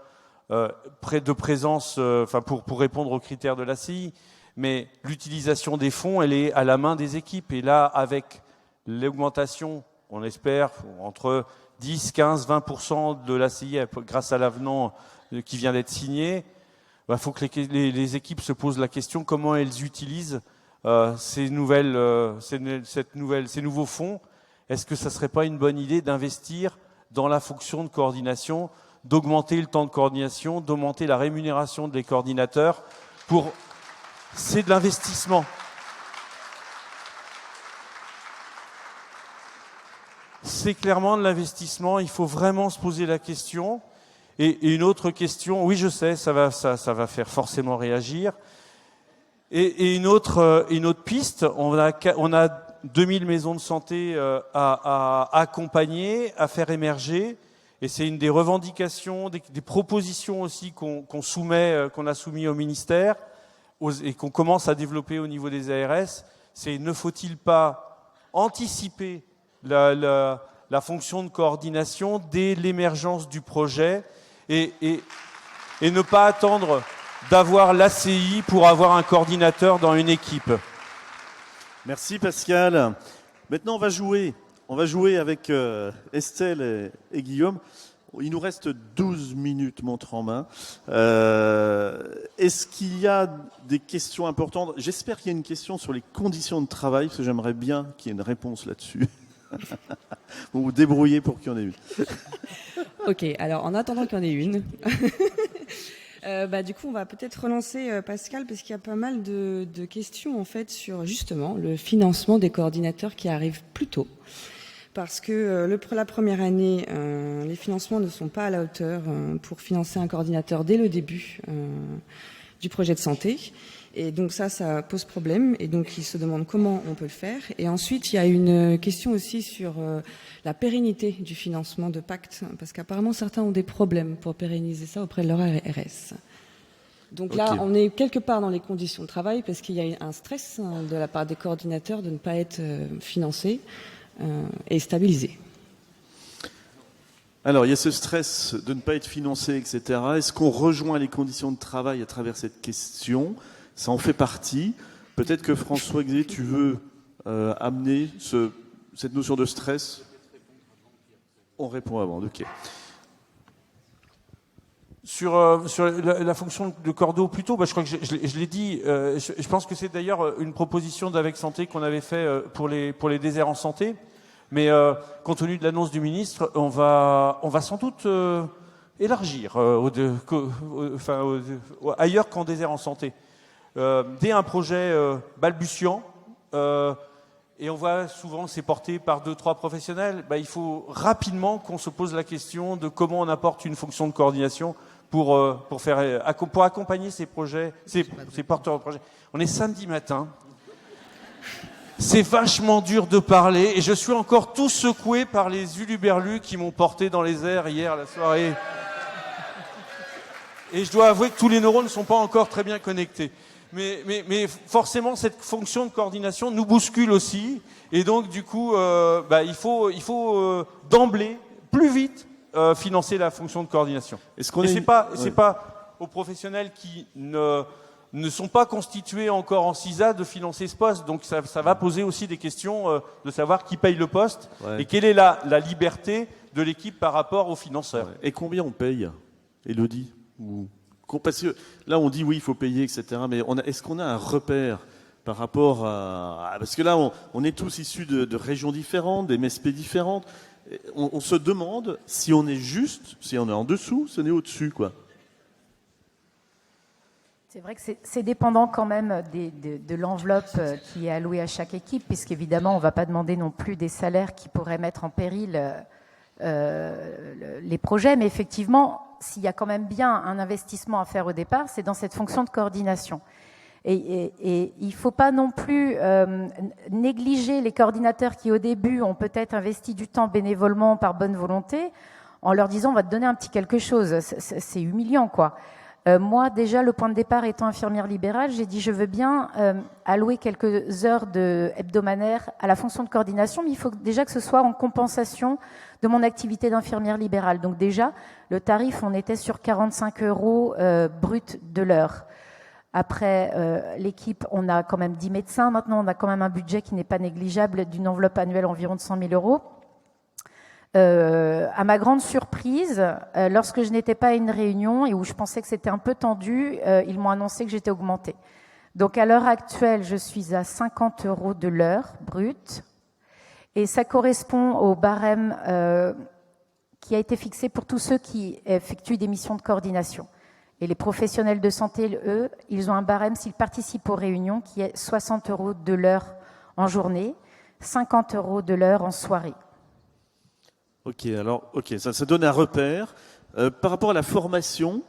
de présence, pour répondre aux critères de l'ACI, mais l'utilisation des fonds, elle est à la main des équipes. Et là, avec l'augmentation, on espère, entre 10, 15, 20% de l'ACI grâce à l'avenant qui vient d'être signé, faut que les équipes se posent la question comment elles utilisent ces nouveaux fonds. Est-ce que ça serait pas une bonne idée d'investir dans la fonction de coordination, d'augmenter le temps de coordination, d'augmenter la rémunération des coordinateurs c'est de l'investissement. C'est clairement de l'investissement, il faut vraiment se poser la question. Et une autre question, oui je sais, ça va faire forcément réagir. Et une autre piste, on a 2000 maisons de santé à accompagner, à faire émerger. Et c'est une des revendications, des propositions aussi qu'on a soumis au ministère et qu'on commence à développer au niveau des ARS. C'est ne faut-il pas anticiper la fonction de coordination dès l'émergence du projet et ne pas attendre d'avoir l'ACI pour avoir un coordinateur dans une équipe. Merci Pascal. Maintenant, on va jouer avec Estelle et Guillaume. Il nous reste 12 minutes, montre en main. Est-ce qu'il y a des questions importantes? J'espère qu'il y a une question sur les conditions de travail, parce que j'aimerais bien qu'il y ait une réponse là-dessus. Vous vous débrouillez pour qu'il y en ait une. Ok, alors en attendant qu'il y en ait une, du coup on va peut-être relancer Pascal, parce qu'il y a pas mal de questions en fait sur justement le financement des coordinateurs qui arrivent plus tôt. Parce que la première année, les financements ne sont pas à la hauteur pour financer un coordinateur dès le début du projet de santé. Et donc ça pose problème. Et donc ils se demandent comment on peut le faire. Et ensuite, il y a une question aussi sur la pérennité du financement de Pacte, parce qu'apparemment certains ont des problèmes pour pérenniser ça auprès de leur RS. Donc là, on est quelque part dans les conditions de travail, parce qu'il y a un stress de la part des coordinateurs de ne pas être financés et stabilisés. Alors, il y a ce stress de ne pas être financé, etc. Est-ce qu'on rejoint les conditions de travail à travers cette question? Ça en fait partie. Peut-être que François-Xavier, tu veux amener cette notion de stress. On répond avant, ok. Sur la fonction de cordeau plutôt, je crois que je l'ai dit, je pense que c'est d'ailleurs une proposition d'Avec Santé qu'on avait fait pour les déserts en santé, mais compte tenu de l'annonce du ministre, on va sans doute élargir ailleurs qu'en désert en santé. Dès un projet balbutiant, et on voit souvent c'est porté par 2-3 professionnels, il faut rapidement qu'on se pose la question de comment on apporte une fonction de coordination pour accompagner ces projets, ces porteurs de projets. On est samedi matin. C'est vachement dur de parler et je suis encore tout secoué par les uluberlus qui m'ont porté dans les airs hier la soirée. Et je dois avouer que tous les neurones ne sont pas encore très bien connectés. Mais forcément, cette fonction de coordination nous bouscule aussi. Et donc, du coup, il faut d'emblée, plus vite, financer la fonction de coordination. Et c'est pas aux professionnels qui ne sont pas constitués encore en CISA de financer ce poste. Donc, ça va poser aussi des questions de savoir qui paye le poste et quelle est la liberté de l'équipe par rapport aux financeurs. Et combien on paye, Élodie? Parce que là, on dit oui, il faut payer, etc. Mais est-ce qu'on a un repère par rapport à... Parce que là, on est tous issus de régions différentes, des MSP différentes. On se demande si on est juste, si on est en dessous, si on est au-dessus, quoi. C'est vrai que c'est dépendant quand même de l'enveloppe qui est allouée à chaque équipe, puisqu'évidemment, on ne va pas demander non plus des salaires qui pourraient mettre en péril les projets. Mais effectivement, s'il y a quand même bien un investissement à faire au départ, c'est dans cette fonction de coordination. Et il ne faut pas non plus négliger les coordinateurs qui, au début, ont peut-être investi du temps bénévolement par bonne volonté, en leur disant on va te donner un petit quelque chose. C'est humiliant, quoi. Moi, déjà, le point de départ étant infirmière libérale, j'ai dit je veux bien allouer quelques heures hebdomadaires à la fonction de coordination, mais il faut déjà que ce soit en compensation de mon activité d'infirmière libérale. Donc déjà, le tarif, on était sur 45 € brut de l'heure. Après, l'équipe, on a quand même 10 médecins. Maintenant, on a quand même un budget qui n'est pas négligeable d'une enveloppe annuelle environ de 100 000 €. À ma grande surprise, lorsque je n'étais pas à une réunion et où je pensais que c'était un peu tendu, ils m'ont annoncé que j'étais augmentée. Donc à l'heure actuelle, je suis à 50 € de l'heure brute et ça correspond au barème qui a été fixé pour tous ceux qui effectuent des missions de coordination. Et les professionnels de santé, eux, ils ont un barème s'ils participent aux réunions qui est 60 € de l'heure en journée, 50 € de l'heure en soirée. Ok, alors, ça donne un repère. Par rapport à la formation,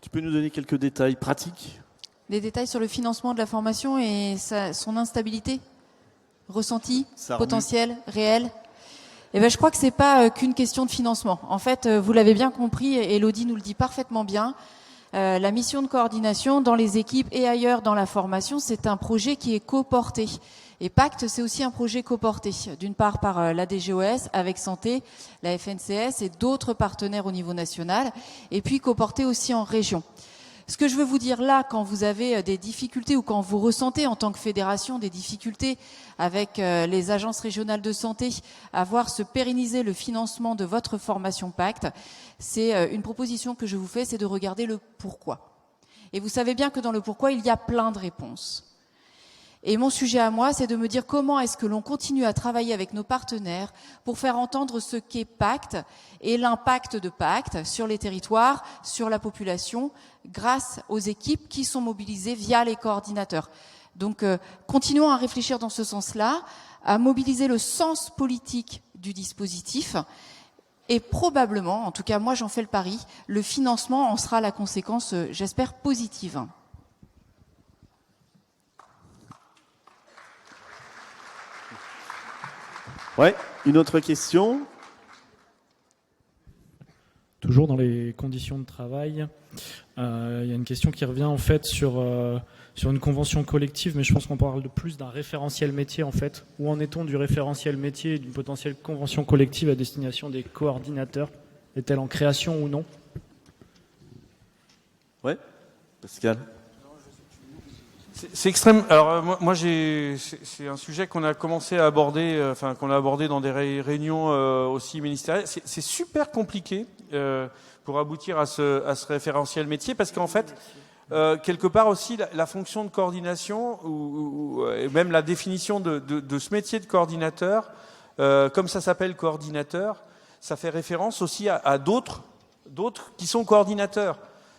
tu peux nous donner quelques détails pratiques ? Des détails sur le financement de la formation et son instabilité ressentie, potentielle, réelle. Eh ben, je crois que c'est pas qu'une question de financement. En fait, vous l'avez bien compris, et Elodie nous le dit parfaitement bien. La mission de coordination dans les équipes et ailleurs dans la formation, c'est un projet qui est coporté. Et Pacte, c'est aussi un projet coporté, d'une part par la DGOS avec Santé, la FNCS et d'autres partenaires au niveau national, et puis coporté aussi en région. Ce que je veux vous dire là, quand vous avez des difficultés ou quand vous ressentez en tant que fédération des difficultés avec les agences régionales de santé à voir se pérenniser le financement de votre formation Pacte, c'est une proposition que je vous fais, c'est de regarder le pourquoi. Et vous savez bien que dans le pourquoi, il y a plein de réponses. Et mon sujet à moi, c'est de me dire comment est-ce que l'on continue à travailler avec nos partenaires pour faire entendre ce qu'est Pacte et l'impact de Pacte sur les territoires, sur la population, grâce aux équipes qui sont mobilisées via les coordinateurs. Donc, continuons à réfléchir dans ce sens-là, à mobiliser le sens politique du dispositif et probablement, en tout cas moi j'en fais le pari, le financement en sera la conséquence, j'espère, positive. Ouais, une autre question ? Toujours dans les conditions de travail, il y a une question qui revient en fait sur une convention collective, mais je pense qu'on parle de plus d'un référentiel métier en fait. Où en est-on du référentiel métier et d'une potentielle convention collective à destination des coordinateurs ? Est-elle en création ou non ? Ouais, Pascal ? C'est extrême. Alors moi c'est un sujet qu'on a commencé à aborder, qu'on a abordé dans des réunions aussi ministérielles. C'est super compliqué pour aboutir à ce référentiel métier, parce qu'en fait, quelque part aussi, la fonction de coordination ou même la définition de ce métier de coordinateur, comme ça s'appelle coordinateur, ça fait référence aussi à d'autres qui sont coordinateurs.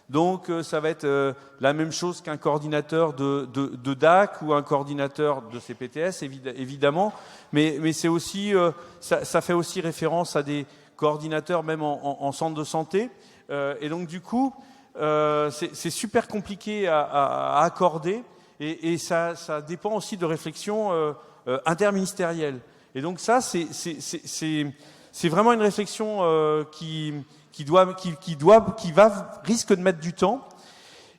Donc ça va être la même chose qu'un coordinateur de DAC ou un coordinateur de CPTS, évidemment, mais c'est aussi ça fait aussi référence à des coordinateurs même en centre de santé, et donc du coup c'est super compliqué à accorder, et ça dépend aussi de réflexions interministérielles. Et donc ça c'est vraiment une réflexion qui risque de mettre du temps.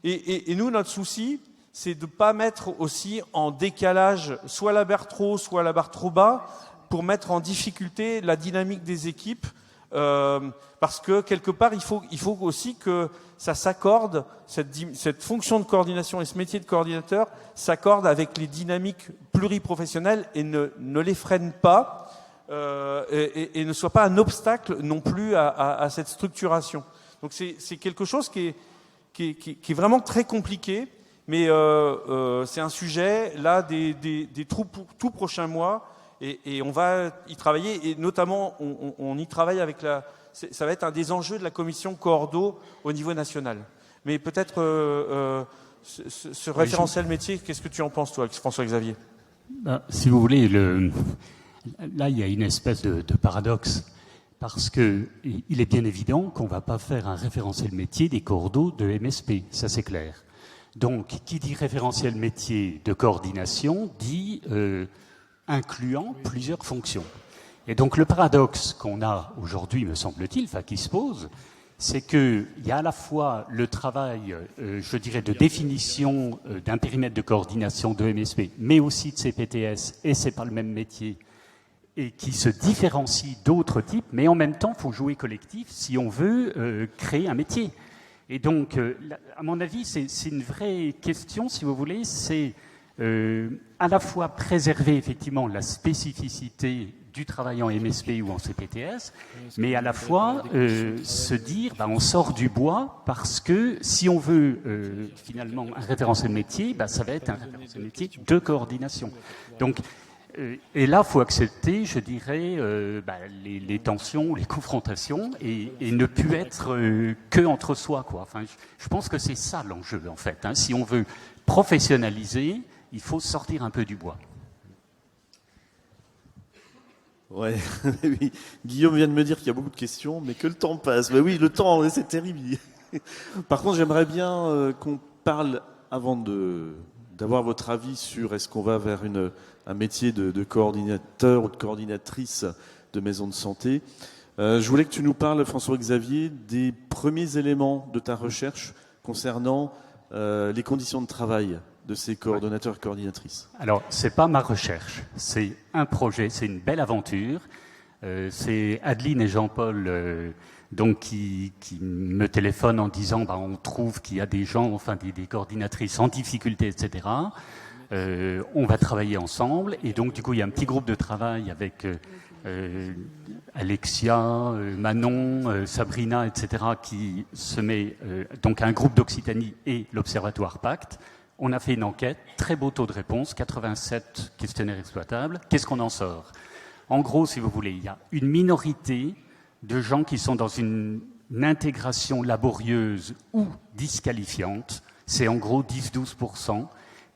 Et nous, notre souci, c'est de ne pas mettre aussi en décalage soit la barre trop haut, soit la barre trop bas, pour mettre en difficulté la dynamique des équipes, parce que quelque part, il faut aussi que ça s'accorde, cette fonction de coordination et ce métier de coordinateur s'accorde avec les dynamiques pluriprofessionnelles et ne les freine pas. Et ne soit pas un obstacle non plus à cette structuration. Donc c'est quelque chose qui est vraiment très compliqué, mais c'est un sujet là des tout prochains mois, et on va y travailler, et notamment on y travaille avec ça va être un des enjeux de la commission Coordo au niveau national. Mais peut-être ce référentiel métier, qu'est-ce que tu en penses toi, François-Xavier ? Si vous voulez, là, il y a une espèce de paradoxe, parce que il est bien évident qu'on ne va pas faire un référentiel métier des coordos de MSP, ça c'est clair. Donc, qui dit référentiel métier de coordination dit incluant plusieurs fonctions. Et donc, le paradoxe qu'on a aujourd'hui, me semble-t-il, qui se pose, c'est qu'il y a à la fois le travail, je dirais, de définition d'un périmètre de coordination de MSP, mais aussi de CPTS, et c'est pas le même métier, et qui se différencie d'autres types, mais en même temps, il faut jouer collectif si on veut créer un métier. Et donc, à mon avis, c'est une vraie question, si vous voulez, c'est à la fois préserver effectivement la spécificité du travail en MSP ou en CPTS, mais à la fois se dire on sort du bois parce que si on veut finalement un référentiel métier, ça va être un référentiel métier de coordination. Donc, et là, il faut accepter, je dirais, les tensions, les confrontations et ne plus être que entre soi, quoi. Enfin, je pense que c'est ça l'enjeu, en fait. Hein. Si on veut professionnaliser, il faut sortir un peu du bois. Ouais, oui. Guillaume vient de me dire qu'il y a beaucoup de questions, mais que le temps passe. Mais oui, le temps, c'est terrible. Par contre, j'aimerais bien qu'on parle, avant d'avoir votre avis sur est-ce qu'on va vers un métier de coordinateur ou de coordinatrice de maison de santé. Je voulais que tu nous parles, François-Xavier, des premiers éléments de ta recherche concernant les conditions de travail de ces coordonnateurs et coordinatrices. Alors, c'est pas ma recherche, c'est un projet, c'est une belle aventure. C'est Adeline et Jean-Paul qui me téléphonent en disant on trouve qu'il y a des gens, des coordinatrices en difficulté, etc. On va travailler ensemble et donc du coup il y a un petit groupe de travail avec Alexia, Manon, Sabrina, etc. qui se met donc un groupe d'Occitanie et l'Observatoire Pacte. On a fait une enquête, très beau taux de réponse, 87 questionnaires exploitables. Qu'est-ce qu'on en sort? En gros, si vous voulez, il y a une minorité de gens qui sont dans une intégration laborieuse ou disqualifiante. C'est en gros 10-12%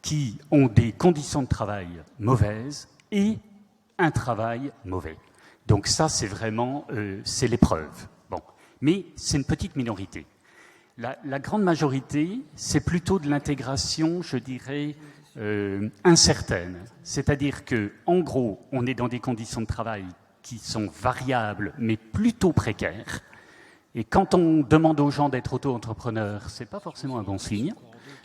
qui ont des conditions de travail mauvaises et un travail mauvais. Donc ça, c'est vraiment c'est l'épreuve. Bon. Mais c'est une petite minorité. La grande majorité, c'est plutôt de l'intégration, je dirais, incertaine. C'est-à-dire que, en gros, on est dans des conditions de travail qui sont variables, mais plutôt précaires. Et quand on demande aux gens d'être auto-entrepreneurs, c'est pas forcément un bon signe.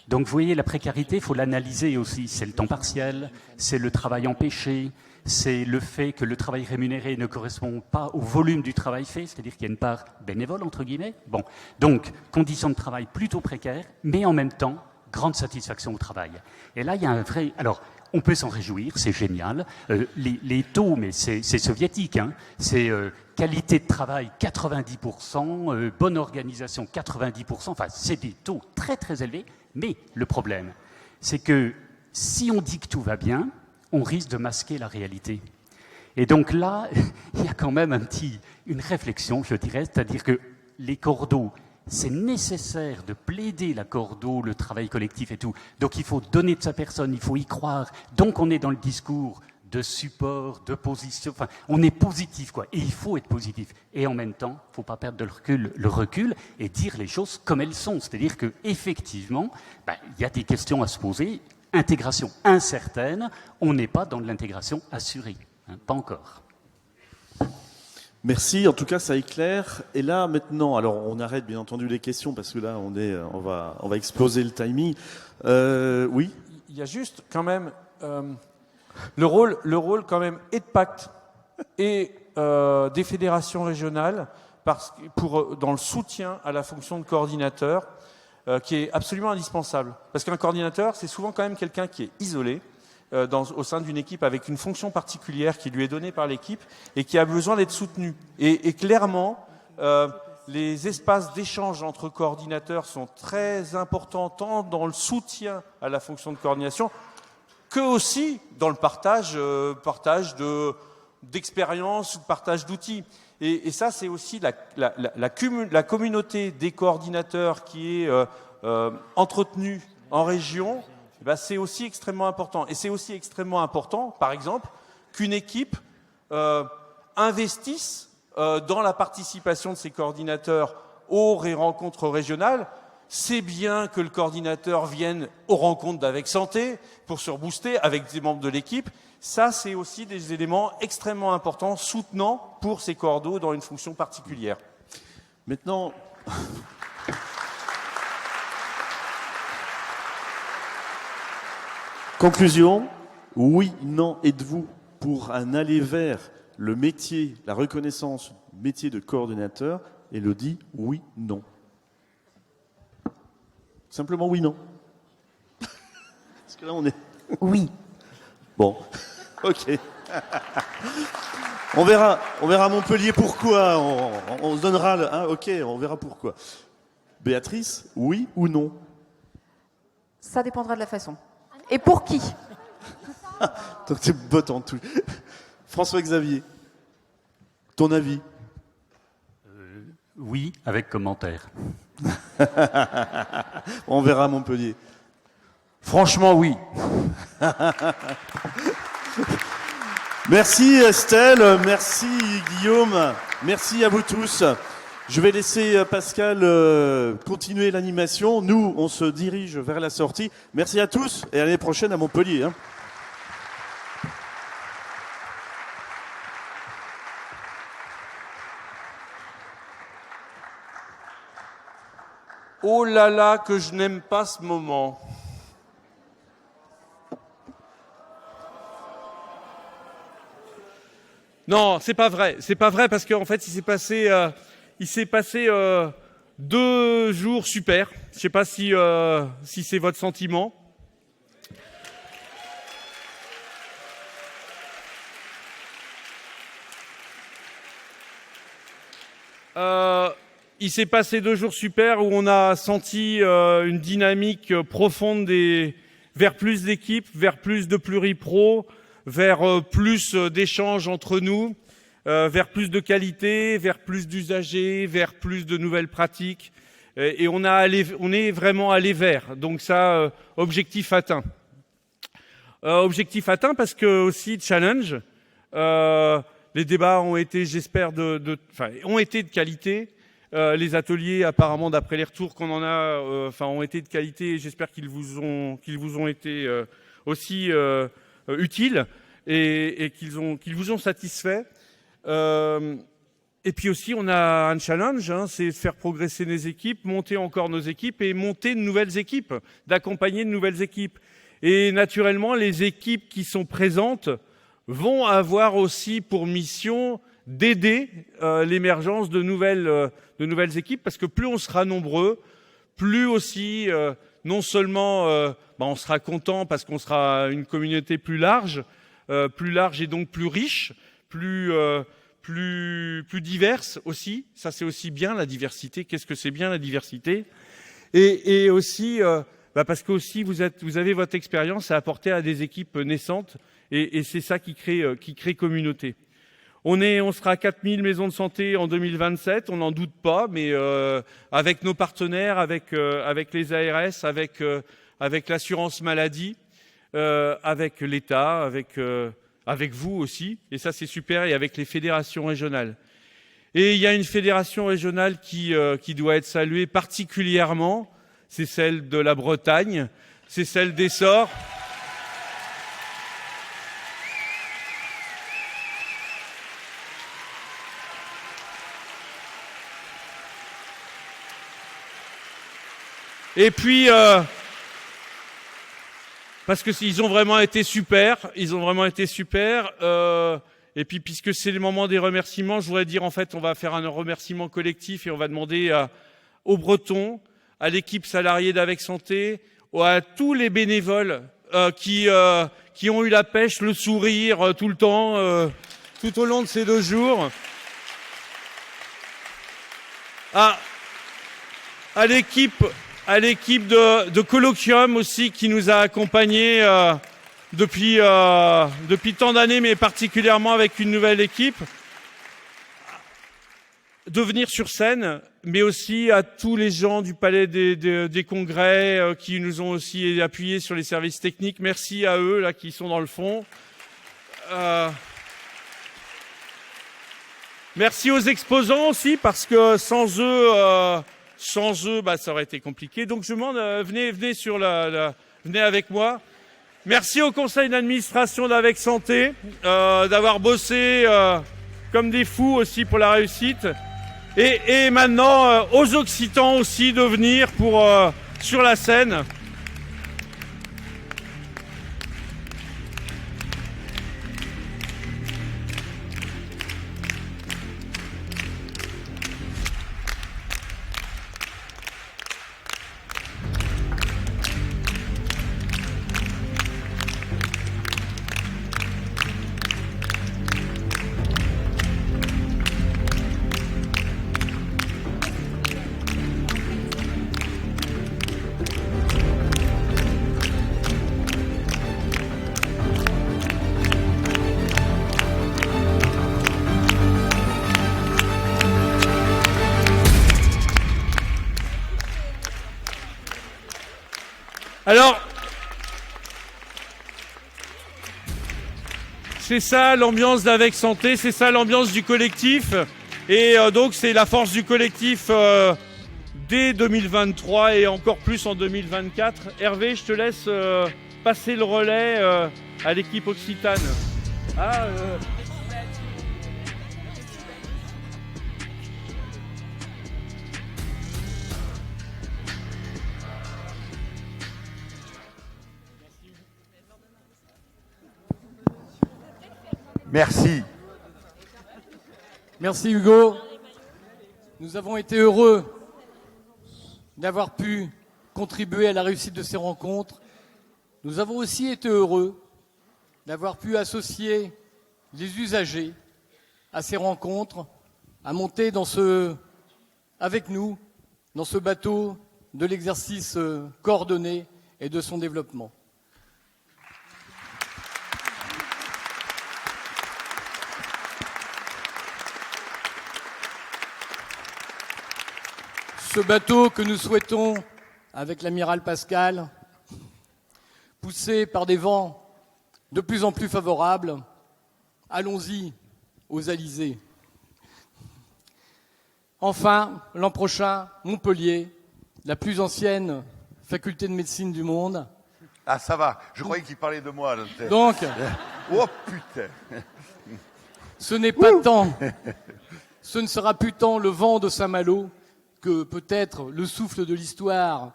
Donc, vous voyez, la précarité, il faut l'analyser aussi. C'est le temps partiel, c'est le travail empêché, c'est le fait que le travail rémunéré ne correspond pas au volume du travail fait, c'est-à-dire qu'il y a une part bénévole, entre guillemets. Bon, donc, conditions de travail plutôt précaires, mais en même temps, grande satisfaction au travail. Et là, il y a un vrai... Alors, on peut s'en réjouir, c'est génial. Les taux, mais c'est soviétique, hein. C'est qualité de travail 90%, bonne organisation 90%, enfin, c'est des taux très très élevés. Mais le problème, c'est que si on dit que tout va bien, on risque de masquer la réalité. Et donc là, il y a quand même une réflexion, je dirais, c'est-à-dire que les cordeaux, c'est nécessaire de plaider la cordeau, le travail collectif et tout. Donc il faut donner de sa personne, il faut y croire. Donc on est dans le discours de support, de position, enfin on est positif quoi, et il faut être positif. Et en même temps, il ne faut pas perdre le recul et dire les choses comme elles sont. C'est-à-dire qu'effectivement, il y a des questions à se poser. Intégration incertaine, on n'est pas dans de l'intégration assurée, hein, pas encore. Merci, en tout cas ça éclaire. Et là maintenant, alors on arrête bien entendu les questions parce que là on va exploser le timing. Oui. Il y a juste quand même le rôle quand même et de Pacte et des fédérations régionales dans le soutien à la fonction de coordinateur qui est absolument indispensable. Parce qu'un coordinateur, c'est souvent quand même quelqu'un qui est isolé au sein d'une équipe avec une fonction particulière qui lui est donnée par l'équipe et qui a besoin d'être soutenu. Et clairement, les espaces d'échange entre coordinateurs sont très importants tant dans le soutien à la fonction de coordination que aussi dans le partage d'expériences ou partage d'outils. Et ça, c'est aussi la communauté des coordinateurs qui est entretenue en région. C'est aussi extrêmement important. Et c'est aussi extrêmement important, par exemple, qu'une équipe investisse dans la participation de ses coordinateurs aux rencontres régionales. C'est bien que le coordinateur vienne aux rencontres d'Avec Santé pour se rebooster avec des membres de l'équipe. Ça, c'est aussi des éléments extrêmement importants, soutenants pour ces coordos dans une fonction particulière. Maintenant... Conclusion, oui, non, êtes-vous pour un aller vers le métier, la reconnaissance du métier de coordinateur? Élodie, oui, non. Simplement oui, non. Parce que là, on est... Oui. Bon, ok. On verra à Montpellier pourquoi. On se donnera... ok, on verra pourquoi. Béatrice, oui ou non? Ça dépendra de la façon. Et pour qui? Donc t'es botte en tout. François-Xavier, ton avis? Oui, avec commentaire. On verra à Montpellier. Franchement, oui. Merci Estelle, merci Guillaume, merci à vous tous. Je vais laisser Pascal continuer l'animation. Nous, on se dirige vers la sortie. Merci à tous et à l'année prochaine à Montpellier. Oh là là, que je n'aime pas ce moment. Non, c'est pas vrai. C'est pas vrai parce qu'en fait, il s'est passé 2 jours super. Je sais pas si c'est votre sentiment. Il s'est passé 2 jours super où on a senti une dynamique profonde vers plus d'équipes, vers plus de pluripro, vers plus d'échanges entre nous, vers plus de qualité, vers plus d'usagers, vers plus de nouvelles pratiques. Et on est vraiment allé vers. Donc ça, objectif atteint. Objectif atteint parce que aussi challenge. Les débats ont été, j'espère, ont été de qualité. Les ateliers, apparemment, d'après les retours qu'on en a, ont été de qualité. Et j'espère qu'ils vous ont été aussi utiles et qu'ils vous ont satisfait. Et puis aussi, on a un challenge, c'est de faire progresser nos équipes, monter encore nos équipes et monter de nouvelles équipes, d'accompagner de nouvelles équipes. Et naturellement, les équipes qui sont présentes vont avoir aussi pour mission d'aider l'émergence de nouvelles équipes, parce que plus on sera nombreux, plus aussi, non seulement on sera content parce qu'on sera une communauté plus large et donc plus riche, plus diverse aussi. Ça, c'est aussi bien la diversité. Qu'est-ce que c'est bien la diversité? Et aussi parce que aussi vous avez votre expérience à apporter à des équipes naissantes, et c'est ça qui crée communauté. On sera à 4000 maisons de santé en 2027, on n'en doute pas, mais avec nos partenaires, avec les ARS, avec l'assurance maladie, avec l'État, avec vous aussi, et ça c'est super, et avec les fédérations régionales. Et il y a une fédération régionale qui doit être saluée particulièrement, c'est celle de la Bretagne, c'est celle d'Essor. Et puis, parce que ils ont vraiment été super, et puis puisque c'est le moment des remerciements, je voudrais dire en fait, on va faire un remerciement collectif et on va demander aux Bretons, à l'équipe salariée d'Avec Santé, à tous les bénévoles qui ont eu la pêche, le sourire tout le temps, tout au long de ces 2 jours. À l'équipe de Colloquium aussi qui nous a accompagnés depuis tant d'années, mais particulièrement avec une nouvelle équipe, de venir sur scène, mais aussi à tous les gens du Palais des Congrès qui nous ont aussi appuyés sur les services techniques. Merci à eux là qui sont dans le fond. Merci aux exposants aussi, parce que sans eux, ça aurait été compliqué. Donc je demande, venez venez avec moi. Merci au conseil d'administration d'Avec Santé d'avoir bossé comme des fous aussi pour la réussite. Et maintenant aux Occitans aussi de venir sur la scène. Alors, c'est ça l'ambiance d'Avec Santé, c'est ça l'ambiance du collectif. Et donc c'est la force du collectif dès 2023 et encore plus en 2024. Hervé, je te laisse passer le relais à l'équipe Occitane. Merci. Merci Hugo. Nous avons été heureux d'avoir pu contribuer à la réussite de ces rencontres. Nous avons aussi été heureux d'avoir pu associer les usagers à ces rencontres, à monter avec nous dans ce bateau de l'exercice coordonné et de son développement. Ce bateau que nous souhaitons, avec l'amiral Pascal, poussé par des vents de plus en plus favorables, allons-y aux Alizés. Enfin, l'an prochain, Montpellier, la plus ancienne faculté de médecine du monde. Ah, ça va, je croyais qu'il parlait de moi. Donc, oh putain. Ce n'est pas tant, ce ne sera plus tant le vent de Saint-Malo que peut-être le souffle de l'histoire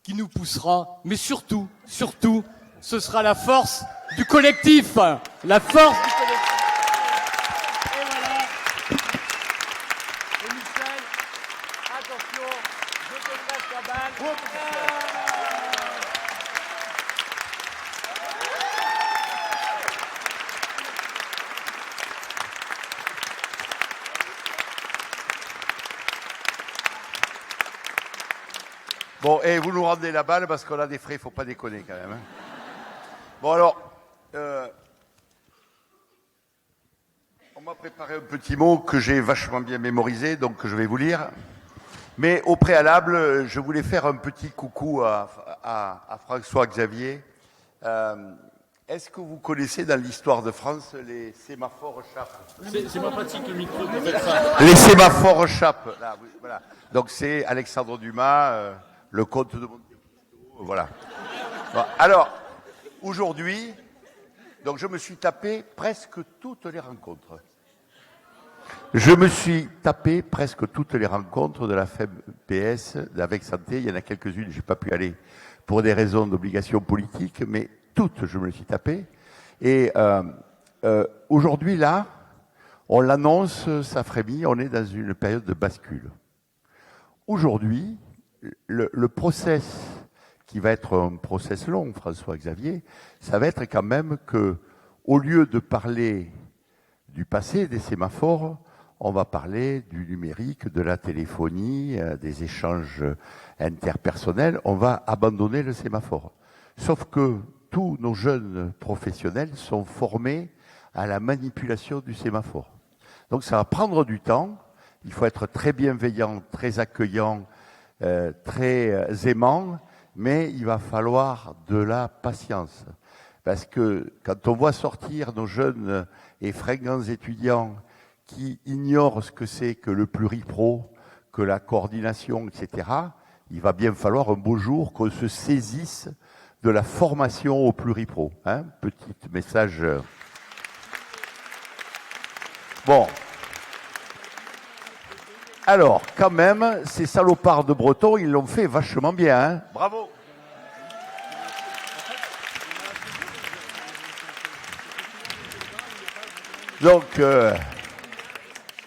qui nous poussera, mais surtout, ce sera la force du collectif. La force du collectif. Et voilà. Et Michel, attention, je te passe la balle. Bon, et vous nous rendez la balle parce qu'on a des frais, il ne faut pas déconner quand même. Hein. Bon alors, on m'a préparé un petit mot que j'ai vachement bien mémorisé, donc je vais vous lire. Mais au préalable, je voulais faire un petit coucou à François Xavier. Est-ce que vous connaissez dans l'histoire de France les sémaphores chapes? C'est pas pratique le micro. Les sémaphores chapes. Là, voilà. Donc c'est Alexandre Dumas, le comte de Monte Cristo, voilà. Bon, alors, aujourd'hui, donc je me suis tapé presque toutes les rencontres. Je me suis tapé presque toutes les rencontres de la FEMPS d'Avec Santé. Il y en a quelques-unes, je n'ai pas pu aller pour des raisons d'obligation politique, mais toutes, je me les suis tapé. Et aujourd'hui, là, on l'annonce, ça frémit, on est dans une période de bascule. Aujourd'hui, le process, qui va être un process long, François-Xavier, ça va être quand même que, au lieu de parler du passé, des sémaphores, on va parler du numérique, de la téléphonie, des échanges interpersonnels. On va abandonner le sémaphore. Sauf que tous nos jeunes professionnels sont formés à la manipulation du sémaphore. Donc ça va prendre du temps. Il faut être très bienveillant, très accueillant, très aimant, mais il va falloir de la patience. Parce que quand on voit sortir nos jeunes et fringants étudiants qui ignorent ce que c'est que le pluripro, que la coordination, etc., il va bien falloir un beau jour qu'on se saisisse de la formation au pluripro. Hein, petit message. Bon. Alors, quand même, ces salopards de Bretons, ils l'ont fait vachement bien. Hein. Bravo. Donc,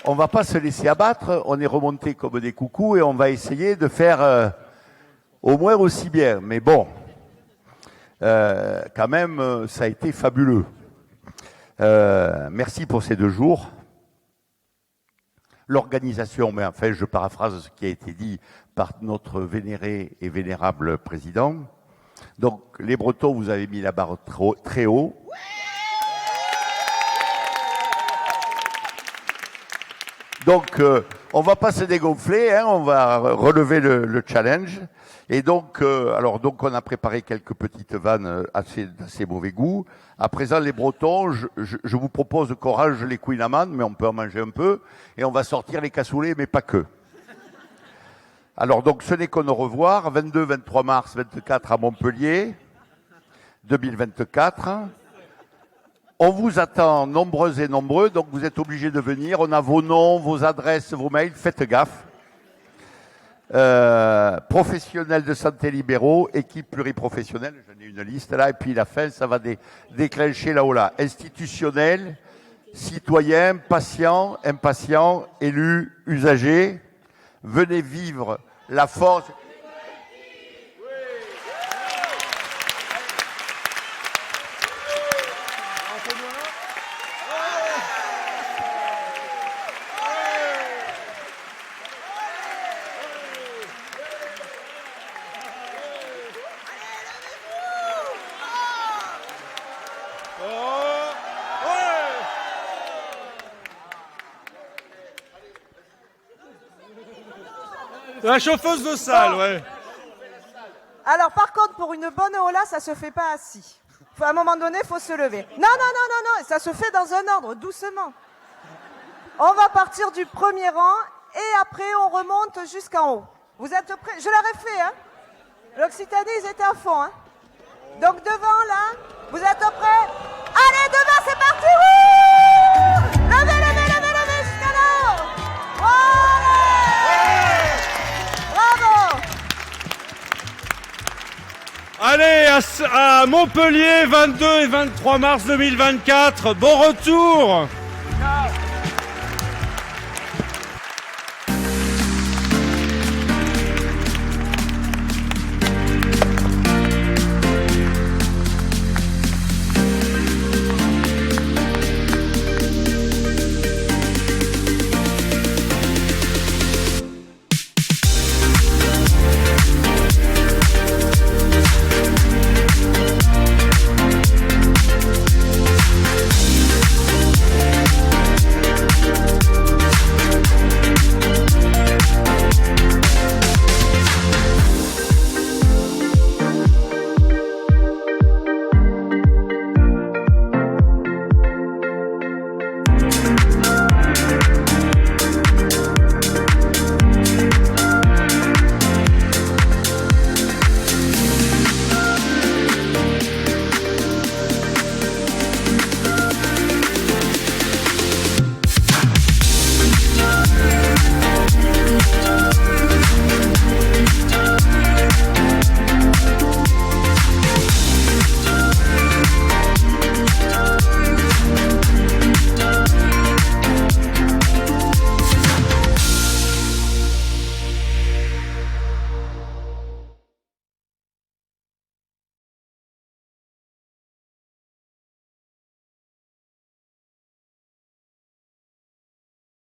on va pas se laisser abattre. On est remonté comme des coucous et on va essayer de faire au moins aussi bien. Mais bon, quand même, ça a été fabuleux. Merci pour ces 2 jours. L'organisation, mais enfin, je paraphrase ce qui a été dit par notre vénéré et vénérable président. Donc, les Bretons, vous avez mis la barre très haut. Donc, on va pas se dégonfler, hein, on va relever le challenge. Et donc, donc on a préparé quelques petites vannes assez mauvais goût. À présent, les Bretons, je vous propose qu'on range les couilles d'amandes, mais on peut en manger un peu. Et on va sortir les cassoulets, mais pas que. Alors, donc, ce n'est qu'un au revoir. 22, 23 mars, 24 à Montpellier, 2024. On vous attend nombreuses et nombreux, donc vous êtes obligés de venir. On a vos noms, vos adresses, vos mails, faites gaffe. Professionnels de santé libéraux, équipe pluriprofessionnelle, j'en ai une liste là, et puis la fin, ça va déclencher là-haut là. Institutionnels, citoyens, patients, impatients, élus, usagers, venez vivre la force. La chauffeuse de salle, ouais. Alors, par contre, pour une bonne ola, ça se fait pas assis. À un moment donné, il faut se lever. Non, ça se fait dans un ordre, doucement. On va partir du premier rang et après, on remonte jusqu'en haut. Vous êtes prêts? Je l'aurais fait, hein. L'Occitanie, ils étaient à fond, hein. Donc, devant, là, vous êtes prêts? Allez, devant, c'est parti! Wouh! Levez jusqu'à là-haut! Voilà! Bravo! Allez, à Montpellier, 22 et 23 mars 2024. Bon retour!